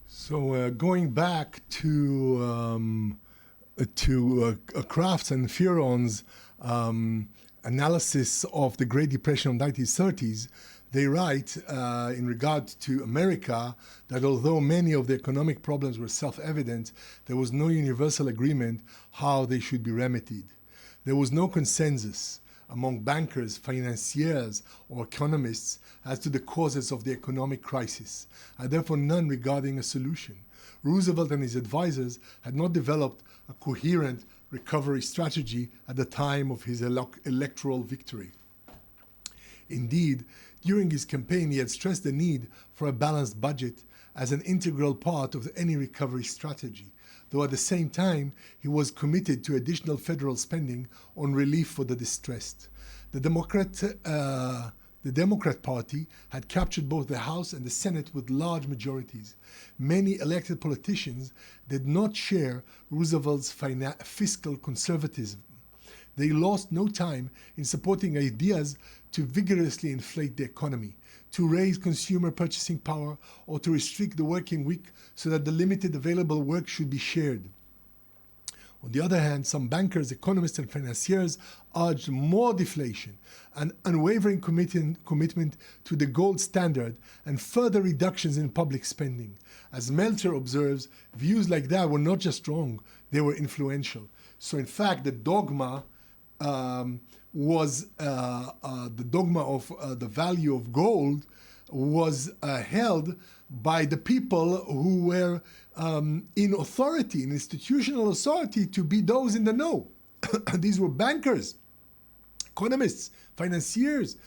So going back to Kraft's and Fearon's analysis of the Great Depression of the 1930s, they write in regard to America that although many of the economic problems were self-evident, there was no universal agreement how they should be remedied. There was no consensus among bankers, financiers, or economists as to the causes of the economic crisis, and therefore none regarding a solution. Roosevelt and his advisors had not developed a coherent recovery strategy at the time of his electoral victory. Indeed, during his campaign, he had stressed the need for a balanced budget as an integral part of any recovery strategy, though at the same time, he was committed to additional federal spending on relief for the distressed. The Democrat Party had captured both the House and the Senate with large majorities. Many elected politicians did not share Roosevelt's fiscal conservatism. They lost no time in supporting ideas to vigorously inflate the economy, to raise consumer purchasing power, or to restrict the working week so that the limited available work should be shared. On the other hand, some bankers, economists, and financiers urged more deflation, an unwavering commitment to the gold standard, and further reductions in public spending. As Meltzer observes, views like that were not just wrong, they were influential. So in fact, the dogma was the dogma of the value of gold was held by the people who were in authority, in institutional authority, to be those in the know. These were bankers, economists, financiers.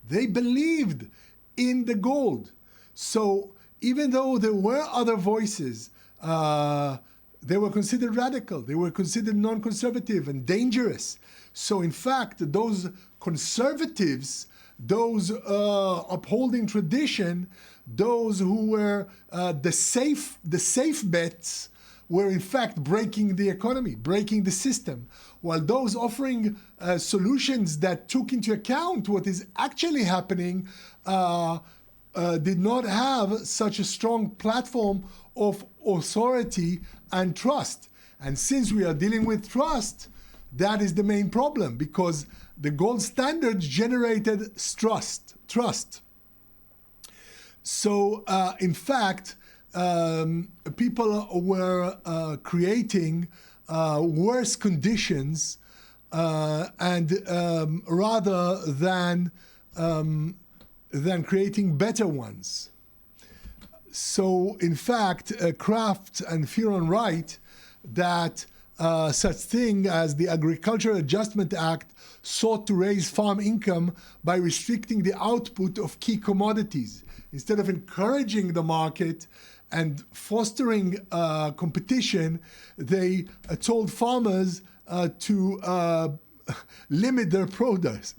They believed in the gold. So even though there were other voices, they were considered radical. They were considered non-conservative and dangerous. So in fact, those conservatives, those upholding tradition, those who were the safe bets, were in fact breaking the economy, breaking the system, while those offering solutions that took into account what is actually happening did not have such a strong platform of authority and trust. And since we are dealing with trust, that is the main problem, because the gold standard generated trust. So, in fact, people were creating worse conditions, and rather than creating better ones. So, in fact, Kraft and Fearon write that such thing as the Agricultural Adjustment Act sought to raise farm income by restricting the output of key commodities. Instead of encouraging the market and fostering competition, they told farmers to limit their produce.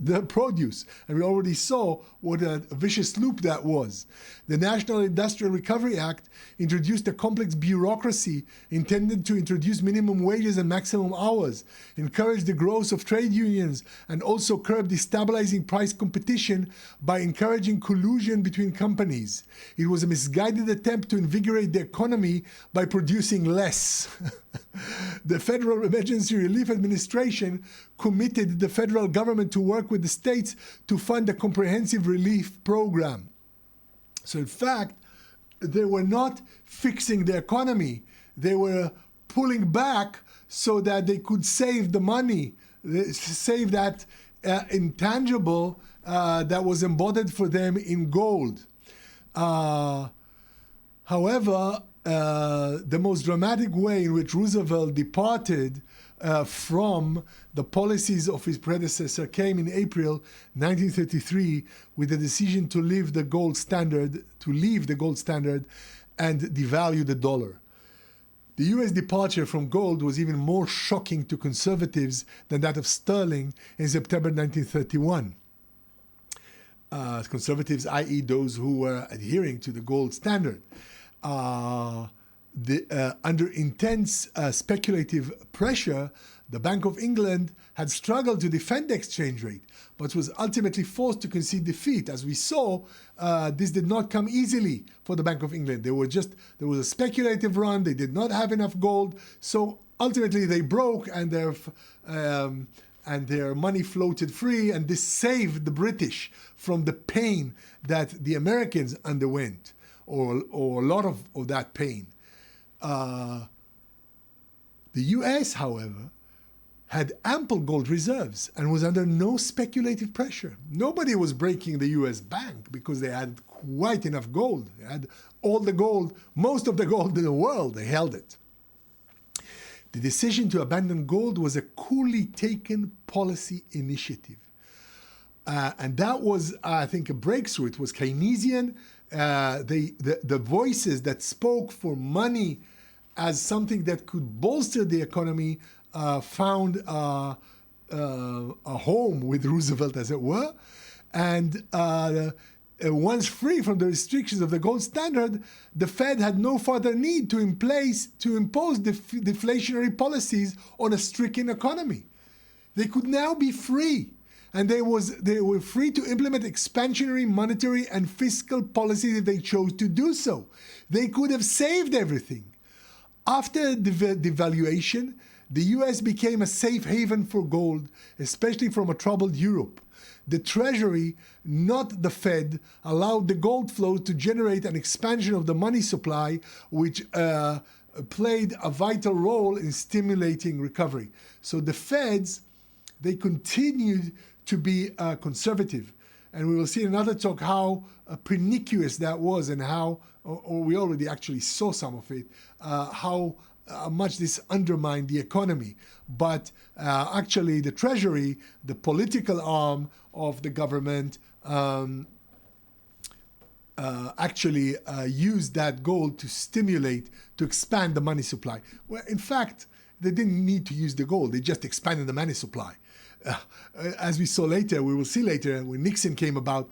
And we already saw what a vicious loop that was. The National Industrial Recovery Act introduced a complex bureaucracy intended to introduce minimum wages and maximum hours, encourage the growth of trade unions, and also curb destabilizing price competition by encouraging collusion between companies. It was a misguided attempt to invigorate the economy by producing less. The Federal Emergency Relief Administration committed the federal government to work with the states to fund a comprehensive relief program. So in fact, they were not fixing the economy. They were pulling back so that they could save the money, save that intangible that was embodied for them in gold. However, the most dramatic way in which Roosevelt departed from the policies of his predecessor came in April 1933 with the decision to leave the gold standard and devalue the dollar. The US departure from gold was even more shocking to conservatives than that of sterling in September 1931. Conservatives, i.e. those who were adhering to the gold standard. Under intense speculative pressure, the Bank of England had struggled to defend the exchange rate, but was ultimately forced to concede defeat. As we saw, this did not come easily for the Bank of England. There was a speculative run. They did not have enough gold, so ultimately they broke, and their money floated free, and this saved the British from the pain that the Americans underwent, or a lot of that pain. The US, however, had ample gold reserves and was under no speculative pressure. Nobody was breaking the US bank because they had quite enough gold. They had all the gold, most of the gold in the world, they held it. The decision to abandon gold was a coolly taken policy initiative. And that was, I think, a breakthrough. It was Keynesian. The voices that spoke for money as something that could bolster the economy found a home with Roosevelt, as it were. And once free from the restrictions of the gold standard, the Fed had no further need to impose deflationary policies on a stricken economy. They could now be free. And they were free to implement expansionary monetary and fiscal policies if they chose to do so. They could have saved everything. After the devaluation, the US became a safe haven for gold, especially from a troubled Europe. The Treasury, not the Fed, allowed the gold flow to generate an expansion of the money supply, which played a vital role in stimulating recovery. So the Feds, they continued to be conservative. And we will see in another talk how pernicious that was, and how, or we already actually saw some of it, how much this undermined the economy. But actually the Treasury, the political arm of the government, actually used that gold to stimulate, to expand the money supply. Well, in fact, they didn't need to use the gold. They just expanded the money supply. As we saw later, we will see later, when Nixon came about,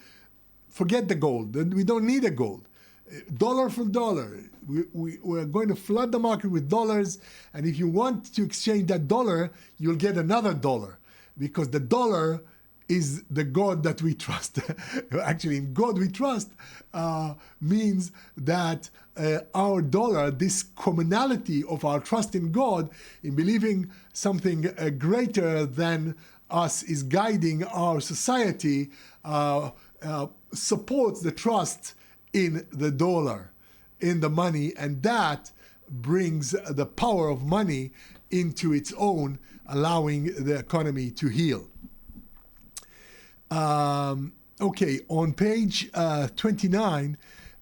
forget the gold. We don't need a gold. Dollar for dollar. We're going to flood the market with dollars, and if you want to exchange that dollar, you'll get another dollar, because the dollar is the God that we trust. Actually, in God we trust means that our dollar, this commonality of our trust in God, in believing something greater than us is guiding our society, supports the trust in the dollar, in the money, and that brings the power of money into its own, allowing the economy to heal. Okay, on page 29,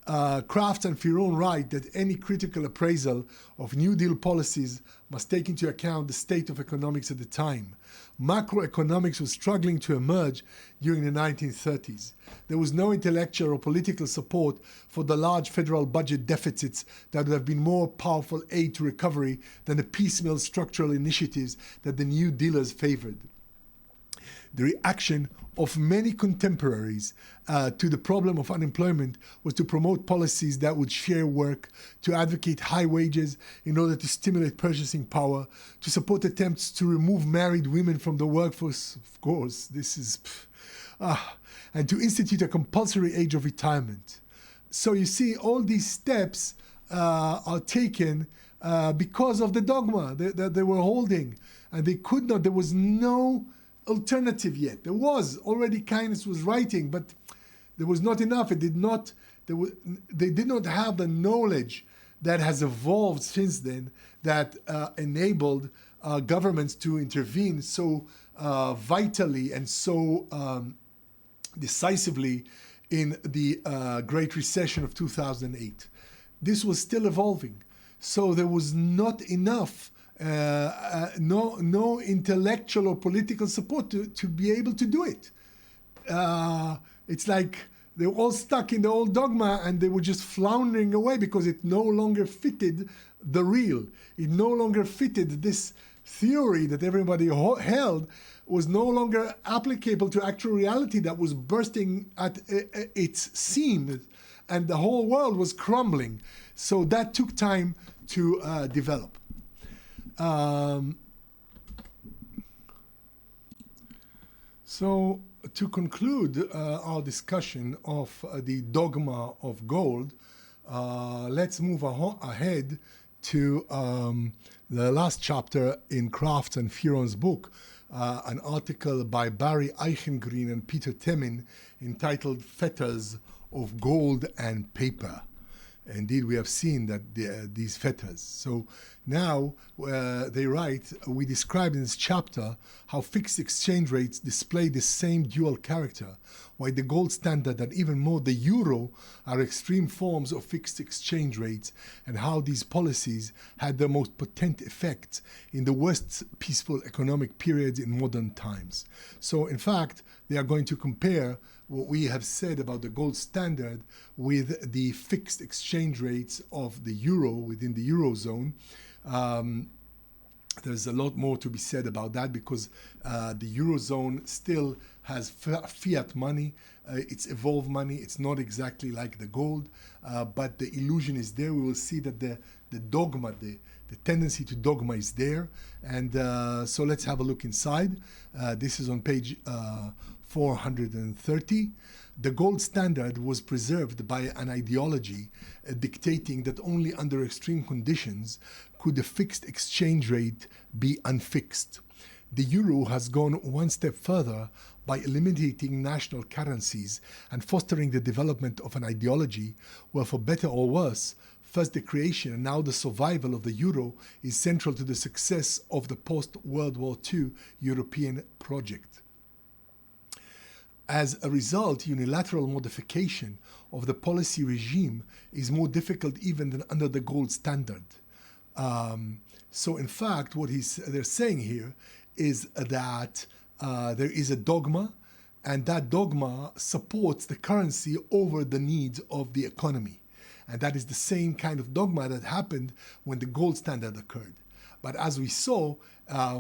Kraft and Firon write that any critical appraisal of New Deal policies must take into account the state of economics at the time. Macroeconomics was struggling to emerge during the 1930s. There was no intellectual or political support for the large federal budget deficits that would have been more powerful aid to recovery than the piecemeal structural initiatives that the New Dealers favored. The reaction of many contemporaries to the problem of unemployment was to promote policies that would share work, to advocate high wages in order to stimulate purchasing power, to support attempts to remove married women from the workforce, of course, and to institute a compulsory age of retirement. So you see, all these steps are taken because of the dogma that they were holding, and they could not, there was no alternative yet. There was already, kindness was writing, but there was not enough. They did not have the knowledge that has evolved since then that enabled governments to intervene so vitally and so decisively in the Great Recession of 2008. This was still evolving. So there was not enough, no intellectual or political support to be able to do it. It's like they were all stuck in the old dogma and they were just floundering away because it no longer fitted the real. It no longer fitted this theory that everybody held, was no longer applicable to actual reality that was bursting at its seams, and the whole world was crumbling. So that took time to develop. So to conclude our discussion of the dogma of gold, let's move ahead to the last chapter in Kraft and Firon's book, an article by Barry Eichengreen and Peter Temin entitled Fetters of Gold and Paper. Indeed, we have seen that these fetters. So now they write, we describe in this chapter how fixed exchange rates display the same dual character, while the gold standard and even more the euro are extreme forms of fixed exchange rates, and how these policies had the most potent effects in the worst peaceful economic periods in modern times. So in fact, they are going to compare what we have said about the gold standard with the fixed exchange rates of the euro within the eurozone. There's a lot more to be said about that because the eurozone still has fiat money. It's evolved money. It's not exactly like the gold, but the illusion is there. We will see that the dogma, the tendency to dogma is there. And so let's have a look inside. This is on page 430. The gold standard was preserved by an ideology dictating that only under extreme conditions could a fixed exchange rate be unfixed. The euro has gone one step further by eliminating national currencies and fostering the development of an ideology where, for better or worse, first the creation and now the survival of the euro is central to the success of the post-World War II European project. As a result, unilateral modification of the policy regime is more difficult even than under the gold standard. So in fact, what they're saying here is that there is a dogma, and that dogma supports the currency over the needs of the economy. And that is the same kind of dogma that happened when the gold standard occurred. But as we saw,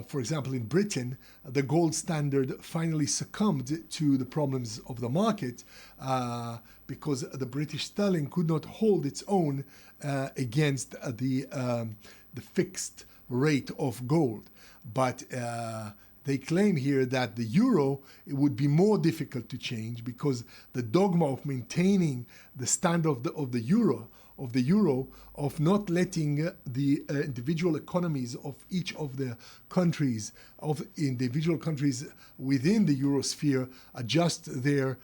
for example, in Britain, the gold standard finally succumbed to the problems of the market because the British sterling could not hold its own against the fixed rate of gold. But they claim here that the euro, it would be more difficult to change because the dogma of maintaining the standard of the euro, of not letting the individual economies of each of the countries, of individual countries within the Eurosphere, adjust their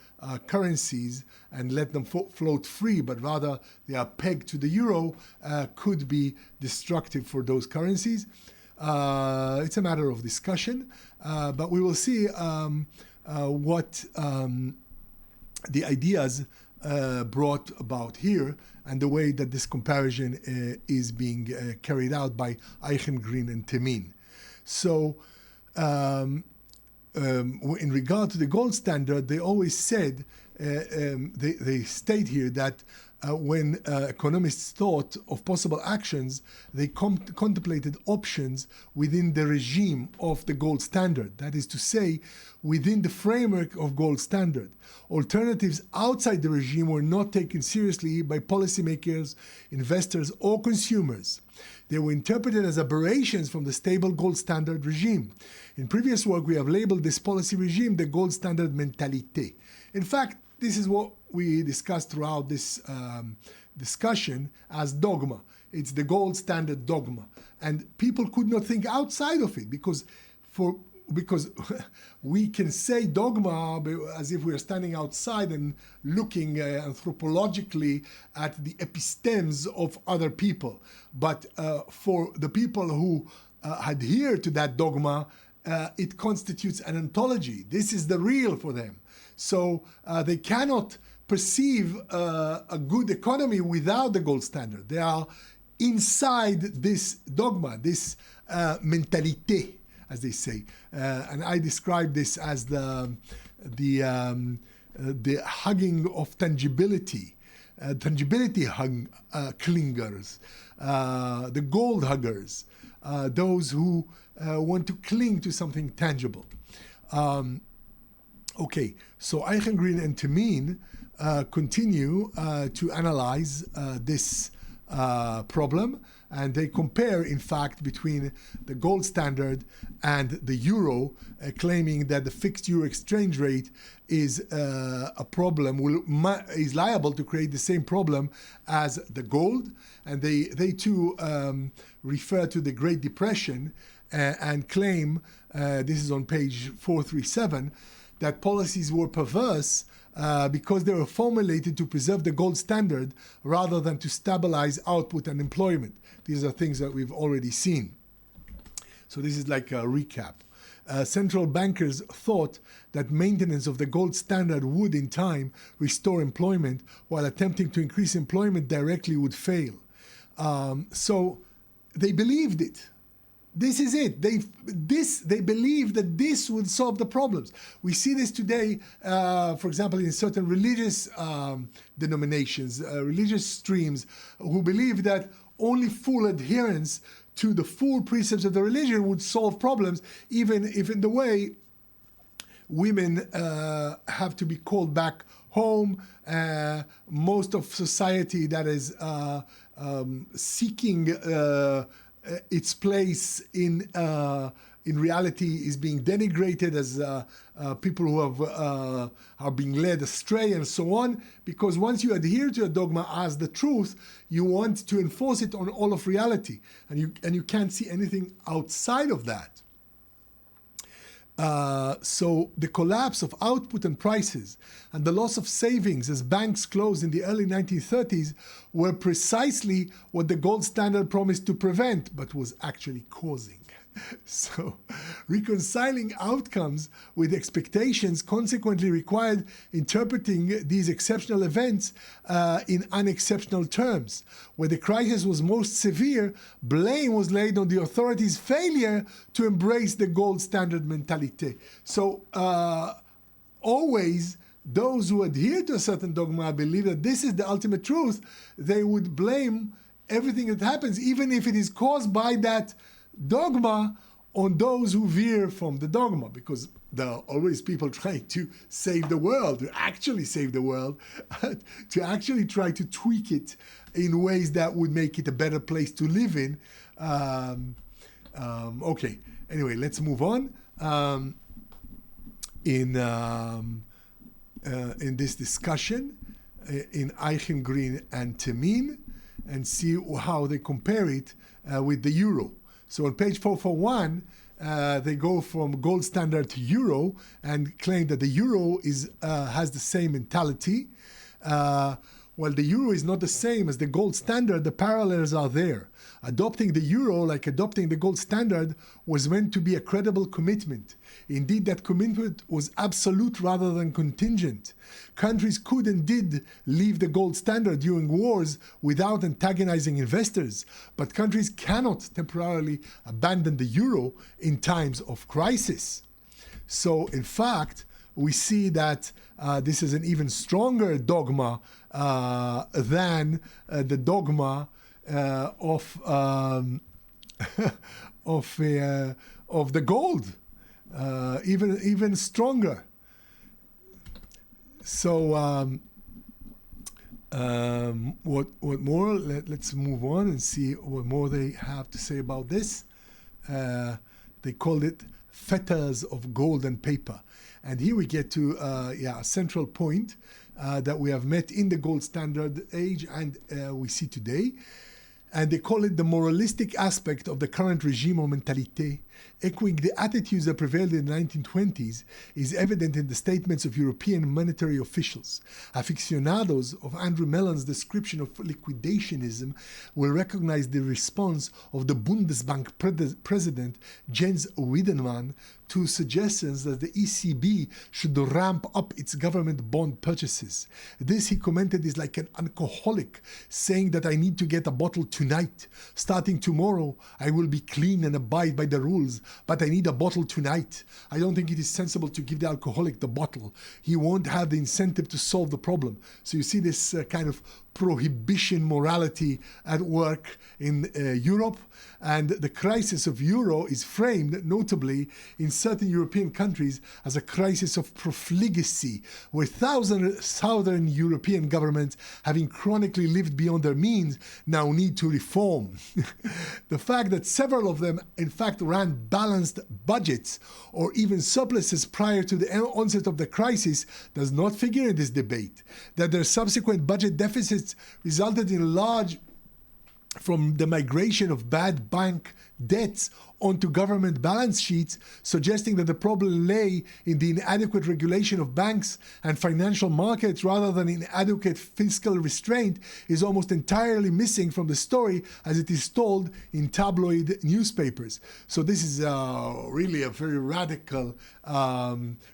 currencies and let them float free, but rather they are pegged to the euro, could be destructive for those currencies. It's a matter of discussion, but we will see what the ideas brought about here and the way that this comparison is being carried out by Eichengreen and Temin. So in regard to the gold standard, they always said, they state here that when economists thought of possible actions, they contemplated options within the regime of the gold standard. That is to say, within the framework of gold standard. Alternatives outside the regime were not taken seriously by policymakers, investors, or consumers. They were interpreted as aberrations from the stable gold standard regime. In previous work, we have labeled this policy regime the gold standard mentalité. In fact, this is what we discussed throughout this discussion as dogma. It's the gold standard dogma. And people could not think outside of it because we can say dogma as if we are standing outside and looking anthropologically at the epistemes of other people. But for the people who adhere to that dogma, it constitutes an ontology. This is the real for them. So they cannot perceive a good economy without the gold standard. They are inside this dogma, this mentalité, as they say. And I describe this as the hugging of tangibility, tangibility clingers, the gold huggers, those who want to cling to something tangible. Okay, so Eichengreen and Temin continue to analyze this problem, and they compare, in fact, between the gold standard and the euro, claiming that the fixed euro exchange rate is a problem, is liable to create the same problem as the gold. And they too refer to the Great Depression and claim, this is on page 437, that policies were perverse because they were formulated to preserve the gold standard rather than to stabilize output and employment. These are things that we've already seen. So this is like a recap. Central bankers thought that maintenance of the gold standard would, in time, restore employment, while attempting to increase employment directly would fail. So they believed it. This is it. They believe that this would solve the problems. We see this today, for example, in certain religious denominations, religious streams, who believe that only full adherence to the full precepts of the religion would solve problems, even if in the way women have to be called back home. Most of society that is seeking its place in reality is being denigrated as people who are being led astray and so on, because once you adhere to a dogma as the truth, you want to enforce it on all of reality, and you can't see anything outside of that. So the collapse of output and prices and the loss of savings as banks closed in the early 1930s were precisely what the gold standard promised to prevent, but was actually causing. So reconciling outcomes with expectations consequently required interpreting these exceptional events in unexceptional terms. Where the crisis was most severe, blame was laid on the authorities' failure to embrace the gold standard mentality. So always those who adhere to a certain dogma believe that this is the ultimate truth. They would blame everything that happens, even if it is caused by that dogma, on those who veer from the dogma, because there are always people trying to save the world, to actually save the world, to actually try to tweak it in ways that would make it a better place to live in. Okay, anyway, let's move on. In this discussion, in Eichengreen and Temin, and see how they compare it with the euro. So on page 441, they go from gold standard to euro and claim that the euro has the same mentality. While the euro is not the same as the gold standard, the parallels are there. Adopting the euro, like adopting the gold standard, was meant to be a credible commitment. Indeed, that commitment was absolute rather than contingent. Countries could and did leave the gold standard during wars without antagonizing investors, but countries cannot temporarily abandon the euro in times of crisis. So, in fact, we see that this is an even stronger dogma than the dogma of of the gold, even stronger. So what more? Let's move on and see what more they have to say about this. They called it fetters of gold and paper. And here we get to a central point that we have met in the gold standard age and we see today. And they call it the moralistic aspect of the current regime or mentalité, echoing the attitudes that prevailed in the 1920s, is evident in the statements of European monetary officials. Aficionados of Andrew Mellon's description of liquidationism will recognize the response of the Bundesbank president Jens Wiedemann to suggestions that the ECB should ramp up its government bond purchases. This, he commented, is like an alcoholic saying that I need to get a bottle tonight. Starting tomorrow, I will be clean and abide by the rules, but I need a bottle tonight. I don't think it is sensible to give the alcoholic the bottle. He won't have the incentive to solve the problem. So you see this kind of prohibition morality at work in Europe, and the crisis of euro is framed notably in certain European countries as a crisis of profligacy, where southern European governments, having chronically lived beyond their means, now need to reform. The fact that several of them in fact ran balanced budgets or even surpluses prior to the onset of the crisis does not figure in this debate. That their subsequent budget deficits resulted in large from the migration of bad bank debts onto government balance sheets, suggesting that the problem lay in the inadequate regulation of banks and financial markets rather than inadequate fiscal restraint, is almost entirely missing from the story as it is told in tabloid newspapers. So this is really a very radical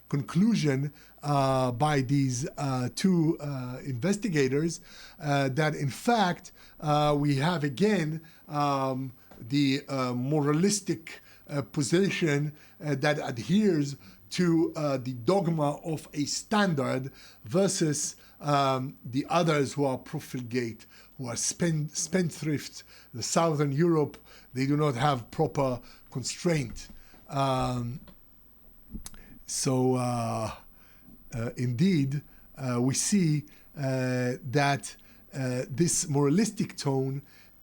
conclusion by these two investigators, that in fact we have again the moralistic position that adheres to the dogma of a standard versus the others who are profligate, who are spendthrift. The Southern Europe, they do not have proper constraint. Indeed, we see that this moralistic tone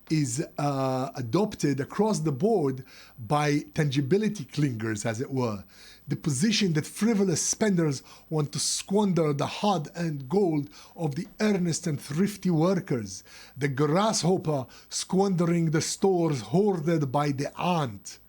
is adopted across the board by tangibility clingers, as it were. The position that frivolous spenders want to squander the hard-earned gold of the earnest and thrifty workers, the grasshopper squandering the stores hoarded by the ant.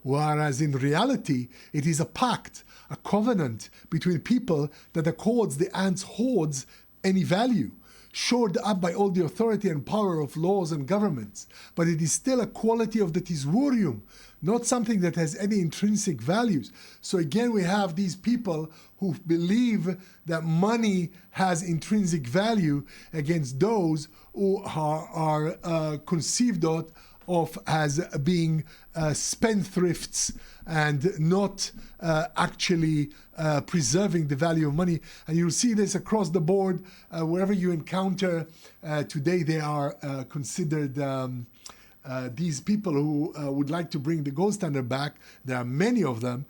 Whereas in reality, it is a pact, a covenant between people that accords the ant's hoards any value, shored up by all the authority and power of laws and governments. But it is still a quality of the tisvurium, not something that has any intrinsic values. So again, we have these people who believe that money has intrinsic value against those who are conceived of as being spendthrifts and not actually preserving the value of money. And you'll see this across the board. Wherever you encounter today, they are considered these people who would like to bring the gold standard back. There are many of them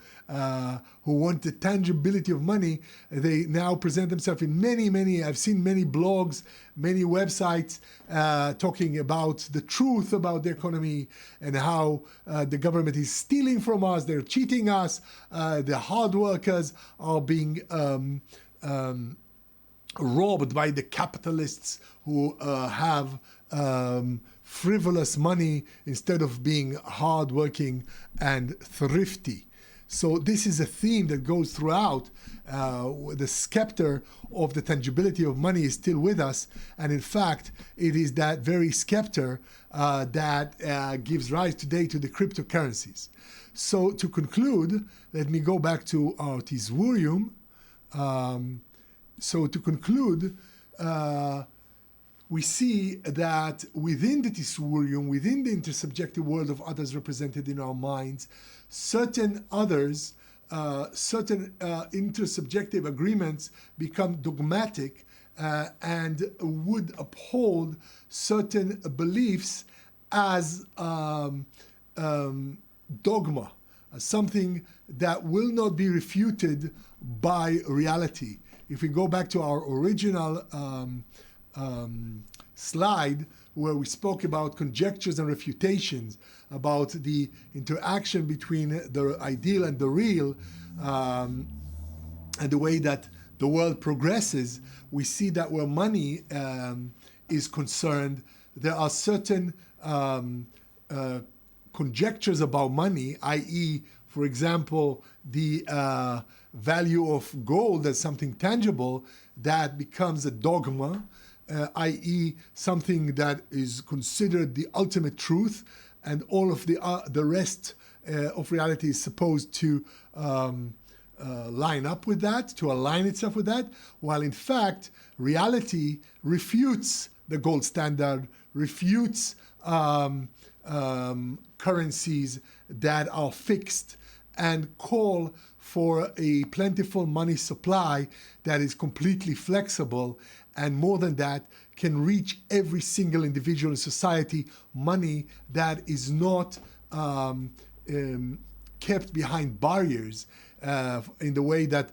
who want the tangibility of money. They now present themselves in many, I've seen many blogs, many websites talking about the truth about the economy and how the government is stealing from us, they're cheating us, the hard workers are being robbed by the capitalists who have frivolous money instead of being hardworking and thrifty. So this is a theme that goes throughout. The scepter of the tangibility of money is still with us, and in fact, it is that very scepter that gives rise today to the cryptocurrencies. So to conclude, let me go back to our tisvurium. So to conclude, we see that within the tisvurium, within the intersubjective world of others represented in our minds, certain others certain intersubjective agreements become dogmatic and would uphold certain beliefs as dogma, something that will not be refuted by reality. If we go back to our original slide where we spoke about conjectures and refutations, about the interaction between the ideal and the real, and the way that the world progresses, we see that where money is concerned, there are certain conjectures about money, i.e., for example, the value of gold as something tangible that becomes a dogma, i.e., something that is considered the ultimate truth, and all of the rest of reality is supposed to line up with that, to align itself with that, while in fact reality refutes the gold standard, refutes currencies that are fixed, and call for a plentiful money supply that is completely flexible, and more than that, can reach every single individual in society, money that is not kept behind barriers in the way that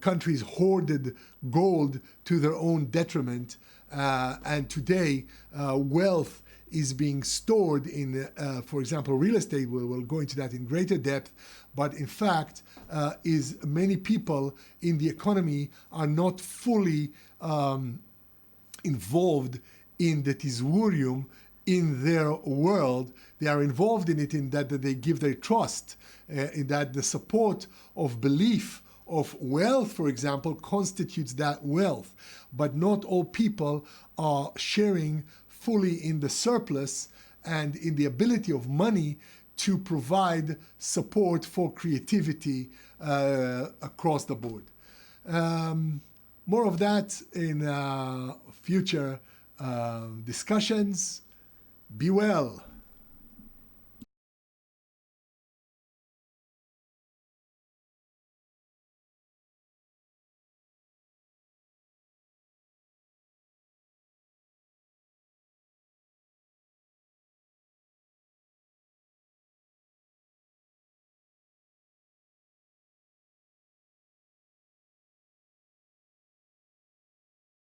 countries hoarded gold to their own detriment. And today, wealth is being stored in, for example, real estate. We'll go into that in greater depth. But in fact, is many people in the economy are not fully involved in the tizurium in their world. They are involved in it in that they give their trust, in that the support of belief of wealth, for example, constitutes that wealth. But not all people are sharing fully in the surplus and in the ability of money to provide support for creativity across the board. More of that in future discussions. Be well.